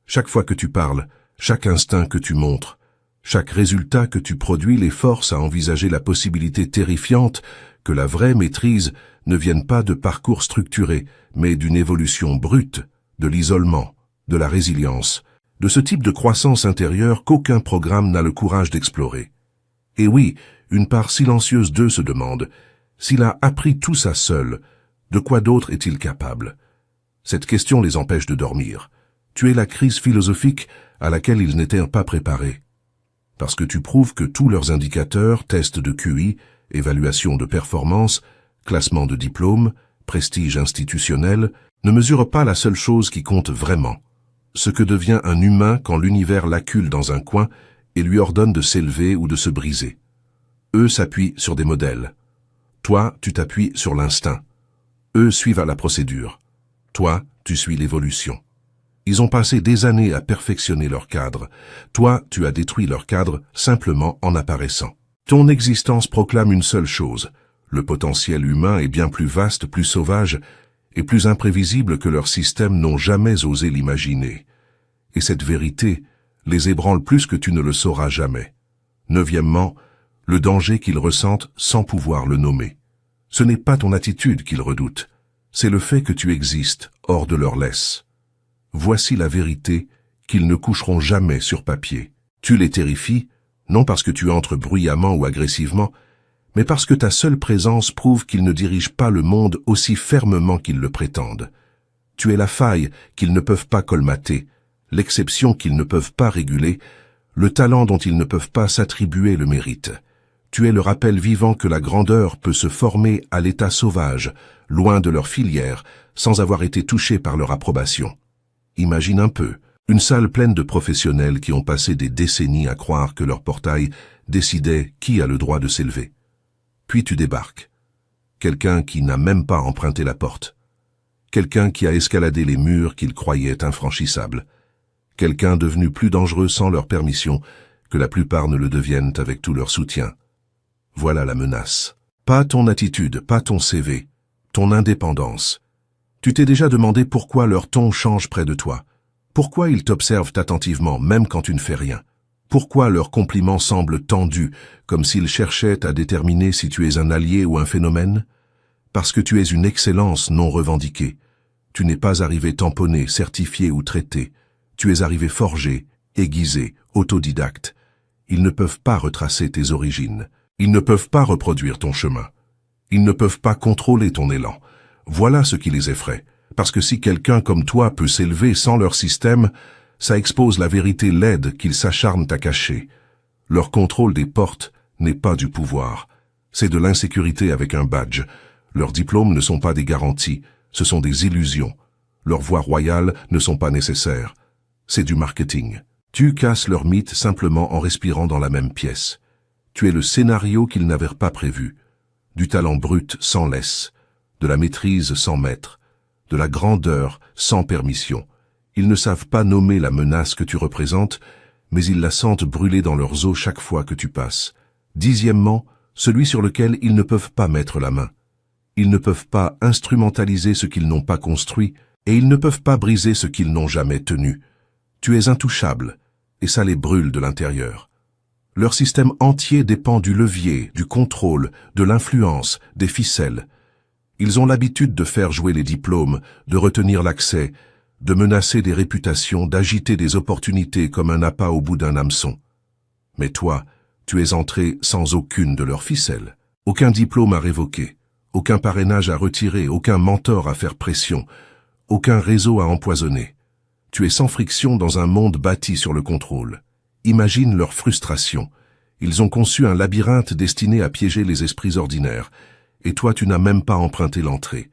Chaque fois que tu parles, chaque instinct que tu montres, chaque résultat que tu produis les force à envisager la possibilité terrifiante que la vraie maîtrise ne vienne pas de parcours structurés, mais d'une évolution brute, de l'isolement, de la résilience, de ce type de croissance intérieure qu'aucun programme n'a le courage d'explorer. Et oui, une part silencieuse d'eux se demande, s'il a appris tout ça seul, de quoi d'autre est-il capable? Cette question les empêche de dormir. Tu es la crise philosophique à laquelle ils n'étaient pas préparés. Parce que tu prouves que tous leurs indicateurs, tests de QI, évaluation de performance, classement de diplôme, prestige institutionnel, ne mesurent pas la seule chose qui compte vraiment. Ce que devient un humain quand l'univers l'accule dans un coin et lui ordonne de s'élever ou de se briser. Eux s'appuient sur des modèles. Toi, tu t'appuies sur l'instinct. Eux suivent à la procédure. Toi, tu suis l'évolution. Ils ont passé des années à perfectionner leur cadre. Toi, tu as détruit leur cadre simplement en apparaissant. Ton existence proclame une seule chose. Le potentiel humain est bien plus vaste, plus sauvage et plus imprévisible que leurs systèmes n'ont jamais osé l'imaginer. Et cette vérité les ébranle plus que tu ne le sauras jamais. Neuvièmement, le danger qu'ils ressentent sans pouvoir le nommer. Ce n'est pas ton attitude qu'ils redoutent, c'est le fait que tu existes hors de leur laisse. Voici la vérité qu'ils ne coucheront jamais sur papier. Tu les terrifies, non parce que tu entres bruyamment ou agressivement, mais parce que ta seule présence prouve qu'ils ne dirigent pas le monde aussi fermement qu'ils le prétendent. Tu es la faille qu'ils ne peuvent pas colmater, l'exception qu'ils ne peuvent pas réguler, le talent dont ils ne peuvent pas s'attribuer le mérite. Tu es le rappel vivant que la grandeur peut se former à l'état sauvage, loin de leur filière, sans avoir été touchée par leur approbation. Imagine un peu, une salle pleine de professionnels qui ont passé des décennies à croire que leur portail décidait qui a le droit de s'élever. Puis tu débarques. Quelqu'un qui n'a même pas emprunté la porte. Quelqu'un qui a escaladé les murs qu'ils croyaient infranchissables. Quelqu'un devenu plus dangereux sans leur permission que la plupart ne le deviennent avec tout leur soutien. Voilà la menace. Pas ton attitude, pas ton CV, ton indépendance. Tu t'es déjà demandé pourquoi leur ton change près de toi. Pourquoi ils t'observent attentivement, même quand tu ne fais rien. Pourquoi leurs compliments semblent tendus, comme s'ils cherchaient à déterminer si tu es un allié ou un phénomène? Parce que tu es une excellence non revendiquée. Tu n'es pas arrivé tamponné, certifié ou traité. Tu es arrivé forgé, aiguisé, autodidacte. Ils ne peuvent pas retracer tes origines. Ils ne peuvent pas reproduire ton chemin. Ils ne peuvent pas contrôler ton élan. Voilà ce qui les effraie. Parce que si quelqu'un comme toi peut s'élever sans leur système, ça expose la vérité laide qu'ils s'acharnent à cacher. Leur contrôle des portes n'est pas du pouvoir. C'est de l'insécurité avec un badge. Leurs diplômes ne sont pas des garanties, ce sont des illusions. Leurs voies royales ne sont pas nécessaires. C'est du marketing. Tu casses leur mythe simplement en respirant dans la même pièce. Tu es le scénario qu'ils n'avaient pas prévu. Du talent brut sans laisse, de la maîtrise sans maître, de la grandeur sans permission. Ils ne savent pas nommer la menace que tu représentes, mais ils la sentent brûler dans leurs os chaque fois que tu passes. Dixièmement, celui sur lequel ils ne peuvent pas mettre la main. Ils ne peuvent pas instrumentaliser ce qu'ils n'ont pas construit, et ils ne peuvent pas briser ce qu'ils n'ont jamais tenu. Tu es intouchable, et ça les brûle de l'intérieur. Leur système entier dépend du levier, du contrôle, de l'influence, des ficelles. Ils ont l'habitude de faire jouer les diplômes, de retenir l'accès, de menacer des réputations, d'agiter des opportunités comme un appât au bout d'un hameçon. Mais toi, tu es entré sans aucune de leurs ficelles. Aucun diplôme à révoquer, aucun parrainage à retirer, aucun mentor à faire pression, aucun réseau à empoisonner. Tu es sans friction dans un monde bâti sur le contrôle. Imagine leur frustration. Ils ont conçu un labyrinthe destiné à piéger les esprits ordinaires. Et toi, tu n'as même pas emprunté l'entrée.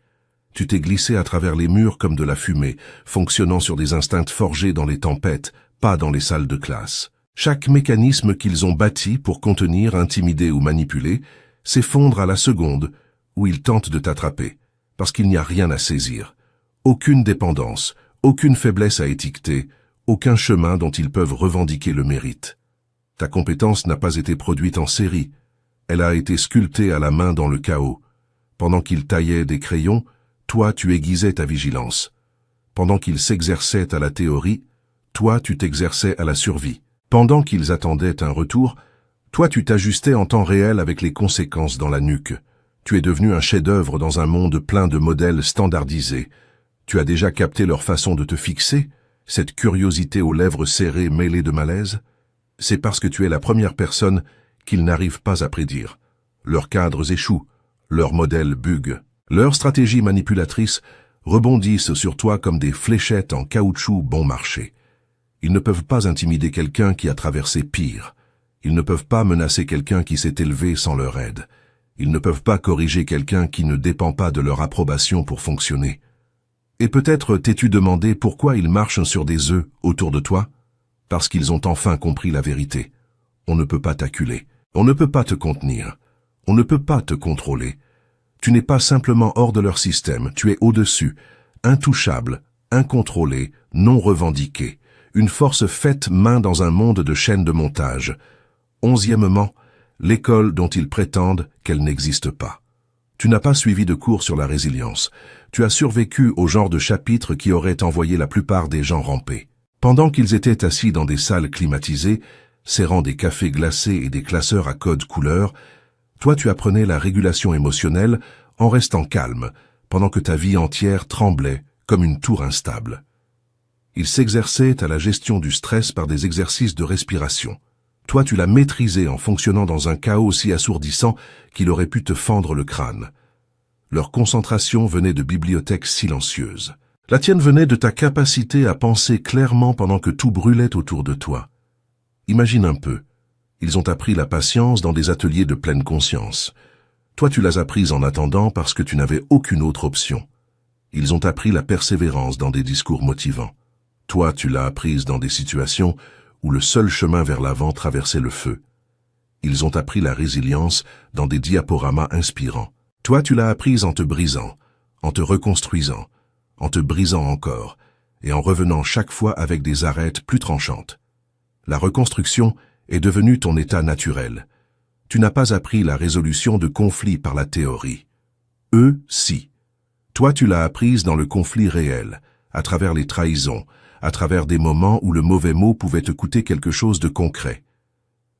Tu t'es glissé à travers les murs comme de la fumée, fonctionnant sur des instincts forgés dans les tempêtes, pas dans les salles de classe. Chaque mécanisme qu'ils ont bâti pour contenir, intimider ou manipuler s'effondre à la seconde où ils tentent de t'attraper, parce qu'il n'y a rien à saisir. Aucune dépendance, aucune faiblesse à étiqueter, aucun chemin dont ils peuvent revendiquer le mérite. Ta compétence n'a pas été produite en série, elle a été sculptée à la main dans le chaos. Pendant qu'ils taillaient des crayons, toi tu aiguisais ta vigilance. Pendant qu'ils s'exerçaient à la théorie, toi tu t'exerçais à la survie. Pendant qu'ils attendaient un retour, toi tu t'ajustais en temps réel avec les conséquences dans la nuque. Tu es devenu un chef-d'œuvre dans un monde plein de modèles standardisés. Tu as déjà capté leur façon de te fixer, cette curiosité aux lèvres serrées mêlée de malaise? C'est parce que tu es la première personne qu'ils n'arrivent pas à prédire. Leurs cadres échouent, leurs modèles buguent. Leurs stratégies manipulatrices rebondissent sur toi comme des fléchettes en caoutchouc bon marché. Ils ne peuvent pas intimider quelqu'un qui a traversé pire. Ils ne peuvent pas menacer quelqu'un qui s'est élevé sans leur aide. Ils ne peuvent pas corriger quelqu'un qui ne dépend pas de leur approbation pour fonctionner. Et peut-être t'es-tu demandé pourquoi ils marchent sur des œufs autour de toi? Parce qu'ils ont enfin compris la vérité. On ne peut pas t'acculer. On ne peut pas te contenir. On ne peut pas te contrôler. Tu n'es pas simplement hors de leur système, tu es au-dessus, intouchable, incontrôlé, non revendiqué. Une force faite main dans un monde de chaînes de montage. 11e, l'école dont ils prétendent qu'elle n'existe pas. Tu n'as pas suivi de cours sur la résilience. Tu as survécu au genre de chapitre qui aurait envoyé la plupart des gens ramper. Pendant qu'ils étaient assis dans des salles climatisées, serrant des cafés glacés et des classeurs à code couleur, toi tu apprenais la régulation émotionnelle en restant calme, pendant que ta vie entière tremblait comme une tour instable. Ils s'exerçaient à la gestion du stress par des exercices de respiration. Toi tu l'as maîtrisé en fonctionnant dans un chaos si assourdissant qu'il aurait pu te fendre le crâne. Leur concentration venait de bibliothèques silencieuses. La tienne venait de ta capacité à penser clairement pendant que tout brûlait autour de toi. Imagine un peu. Ils ont appris la patience dans des ateliers de pleine conscience. Toi, tu l'as apprise en attendant parce que tu n'avais aucune autre option. Ils ont appris la persévérance dans des discours motivants. Toi, tu l'as apprise dans des situations où le seul chemin vers l'avant traversait le feu. Ils ont appris la résilience dans des diaporamas inspirants. Toi, tu l'as apprise en te brisant, en te reconstruisant, en te brisant encore, et en revenant chaque fois avec des arêtes plus tranchantes. La reconstruction est devenue ton état naturel. Tu n'as pas appris la résolution de conflits par la théorie. Eux, si. Toi, tu l'as apprise dans le conflit réel, à travers les trahisons, à travers des moments où le mauvais mot pouvait te coûter quelque chose de concret.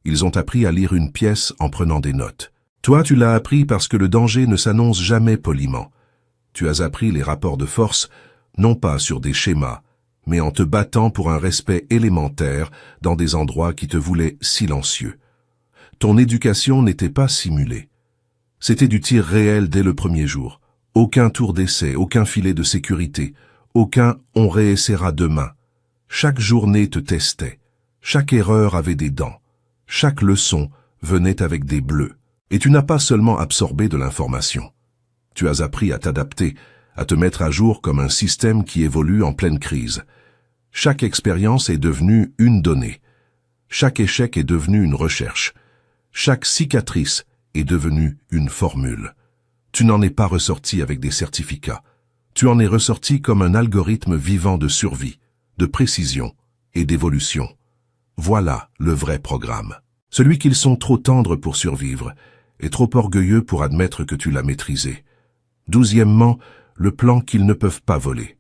Ils ont appris à lire une pièce en prenant des notes. Toi, tu l'as appris parce que le danger ne s'annonce jamais poliment. Tu as appris les rapports de force, non pas sur des schémas, mais en te battant pour un respect élémentaire dans des endroits qui te voulaient silencieux. Ton éducation n'était pas simulée. C'était du tir réel dès le premier jour. Aucun tour d'essai, aucun filet de sécurité, aucun « on réessaiera demain ». Chaque journée te testait. Chaque erreur avait des dents. Chaque leçon venait avec des bleus. Et tu n'as pas seulement absorbé de l'information. Tu as appris à t'adapter, à te mettre à jour comme un système qui évolue en pleine crise. Chaque expérience est devenue une donnée. Chaque échec est devenu une recherche. Chaque cicatrice est devenue une formule. Tu n'en es pas ressorti avec des certificats. Tu en es ressorti comme un algorithme vivant de survie, de précision et d'évolution. Voilà le vrai programme. Celui qu'ils sont trop tendres pour survivre et trop orgueilleux pour admettre que tu l'as maîtrisé. 12e, le plan qu'ils ne peuvent pas voler.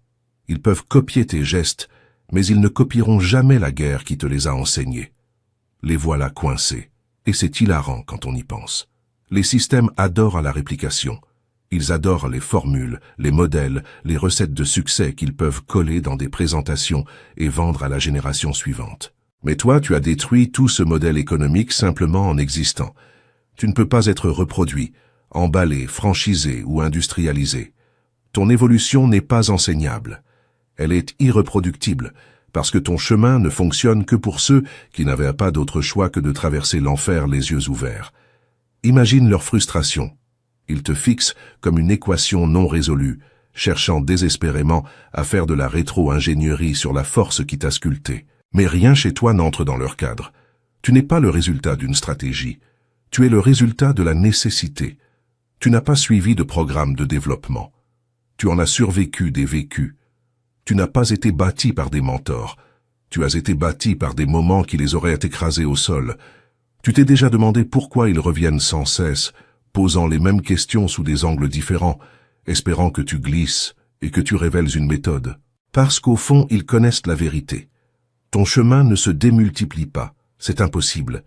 Ils peuvent copier tes gestes, mais ils ne copieront jamais la guerre qui te les a enseignés. Les voilà coincés, et c'est hilarant quand on y pense. Les systèmes adorent à la réplication. Ils adorent les formules, les modèles, les recettes de succès qu'ils peuvent coller dans des présentations et vendre à la génération suivante. Mais toi, tu as détruit tout ce modèle économique simplement en existant. Tu ne peux pas être reproduit, emballé, franchisé ou industrialisé. Ton évolution n'est pas enseignable. Elle est irreproductible, parce que ton chemin ne fonctionne que pour ceux qui n'avaient pas d'autre choix que de traverser l'enfer les yeux ouverts. Imagine leur frustration. Ils te fixent comme une équation non résolue, cherchant désespérément à faire de la rétro-ingénierie sur la force qui t'a sculpté. Mais rien chez toi n'entre dans leur cadre. Tu n'es pas le résultat d'une stratégie. Tu es le résultat de la nécessité. Tu n'as pas suivi de programme de développement. Tu en as survécu des vécus. Tu n'as pas été bâti par des mentors. Tu as été bâti par des moments qui les auraient écrasés au sol. Tu t'es déjà demandé pourquoi ils reviennent sans cesse, posant les mêmes questions sous des angles différents, espérant que tu glisses et que tu révèles une méthode. Parce qu'au fond, ils connaissent la vérité. Ton chemin ne se démultiplie pas, c'est impossible.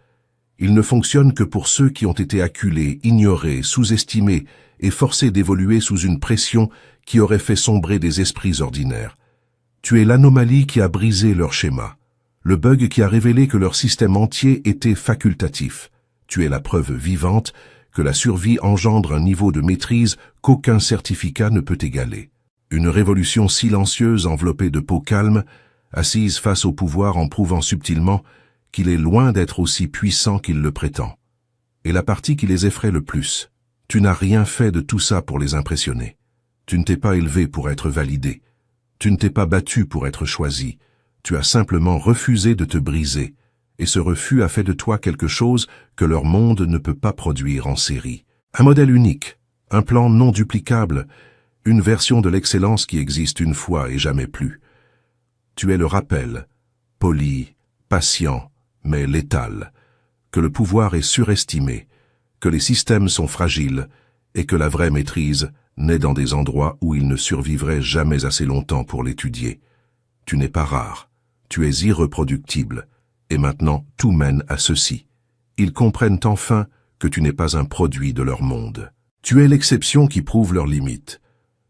Il ne fonctionne que pour ceux qui ont été acculés, ignorés, sous-estimés et forcés d'évoluer sous une pression qui aurait fait sombrer des esprits ordinaires. Tu es l'anomalie qui a brisé leur schéma, le bug qui a révélé que leur système entier était facultatif. Tu es la preuve vivante que la survie engendre un niveau de maîtrise qu'aucun certificat ne peut égaler. Une révolution silencieuse enveloppée de peau calme, assise face au pouvoir en prouvant subtilement qu'il est loin d'être aussi puissant qu'il le prétend. Et la partie qui les effraie le plus, tu n'as rien fait de tout ça pour les impressionner. Tu ne t'es pas élevé pour être validé. Tu ne t'es pas battu pour être choisi. Tu as simplement refusé de te briser. Et ce refus a fait de toi quelque chose que leur monde ne peut pas produire en série. Un modèle unique, un plan non duplicable, une version de l'excellence qui existe une fois et jamais plus. Tu es le rappel, poli, patient, mais létal, que le pouvoir est surestimé, que les systèmes sont fragiles et que la vraie maîtrise naît dans des endroits où il ne survivrait jamais assez longtemps pour l'étudier. Tu n'es pas rare, tu es irreproductible, et maintenant tout mène à ceci. Ils comprennent enfin que tu n'es pas un produit de leur monde. Tu es l'exception qui prouve leurs limites.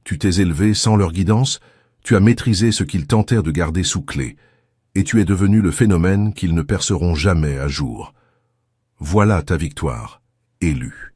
Tu t'es élevé sans leur guidance, tu as maîtrisé ce qu'ils tentèrent de garder sous clé, et tu es devenu le phénomène qu'ils ne perceront jamais à jour. Voilà ta victoire, élu.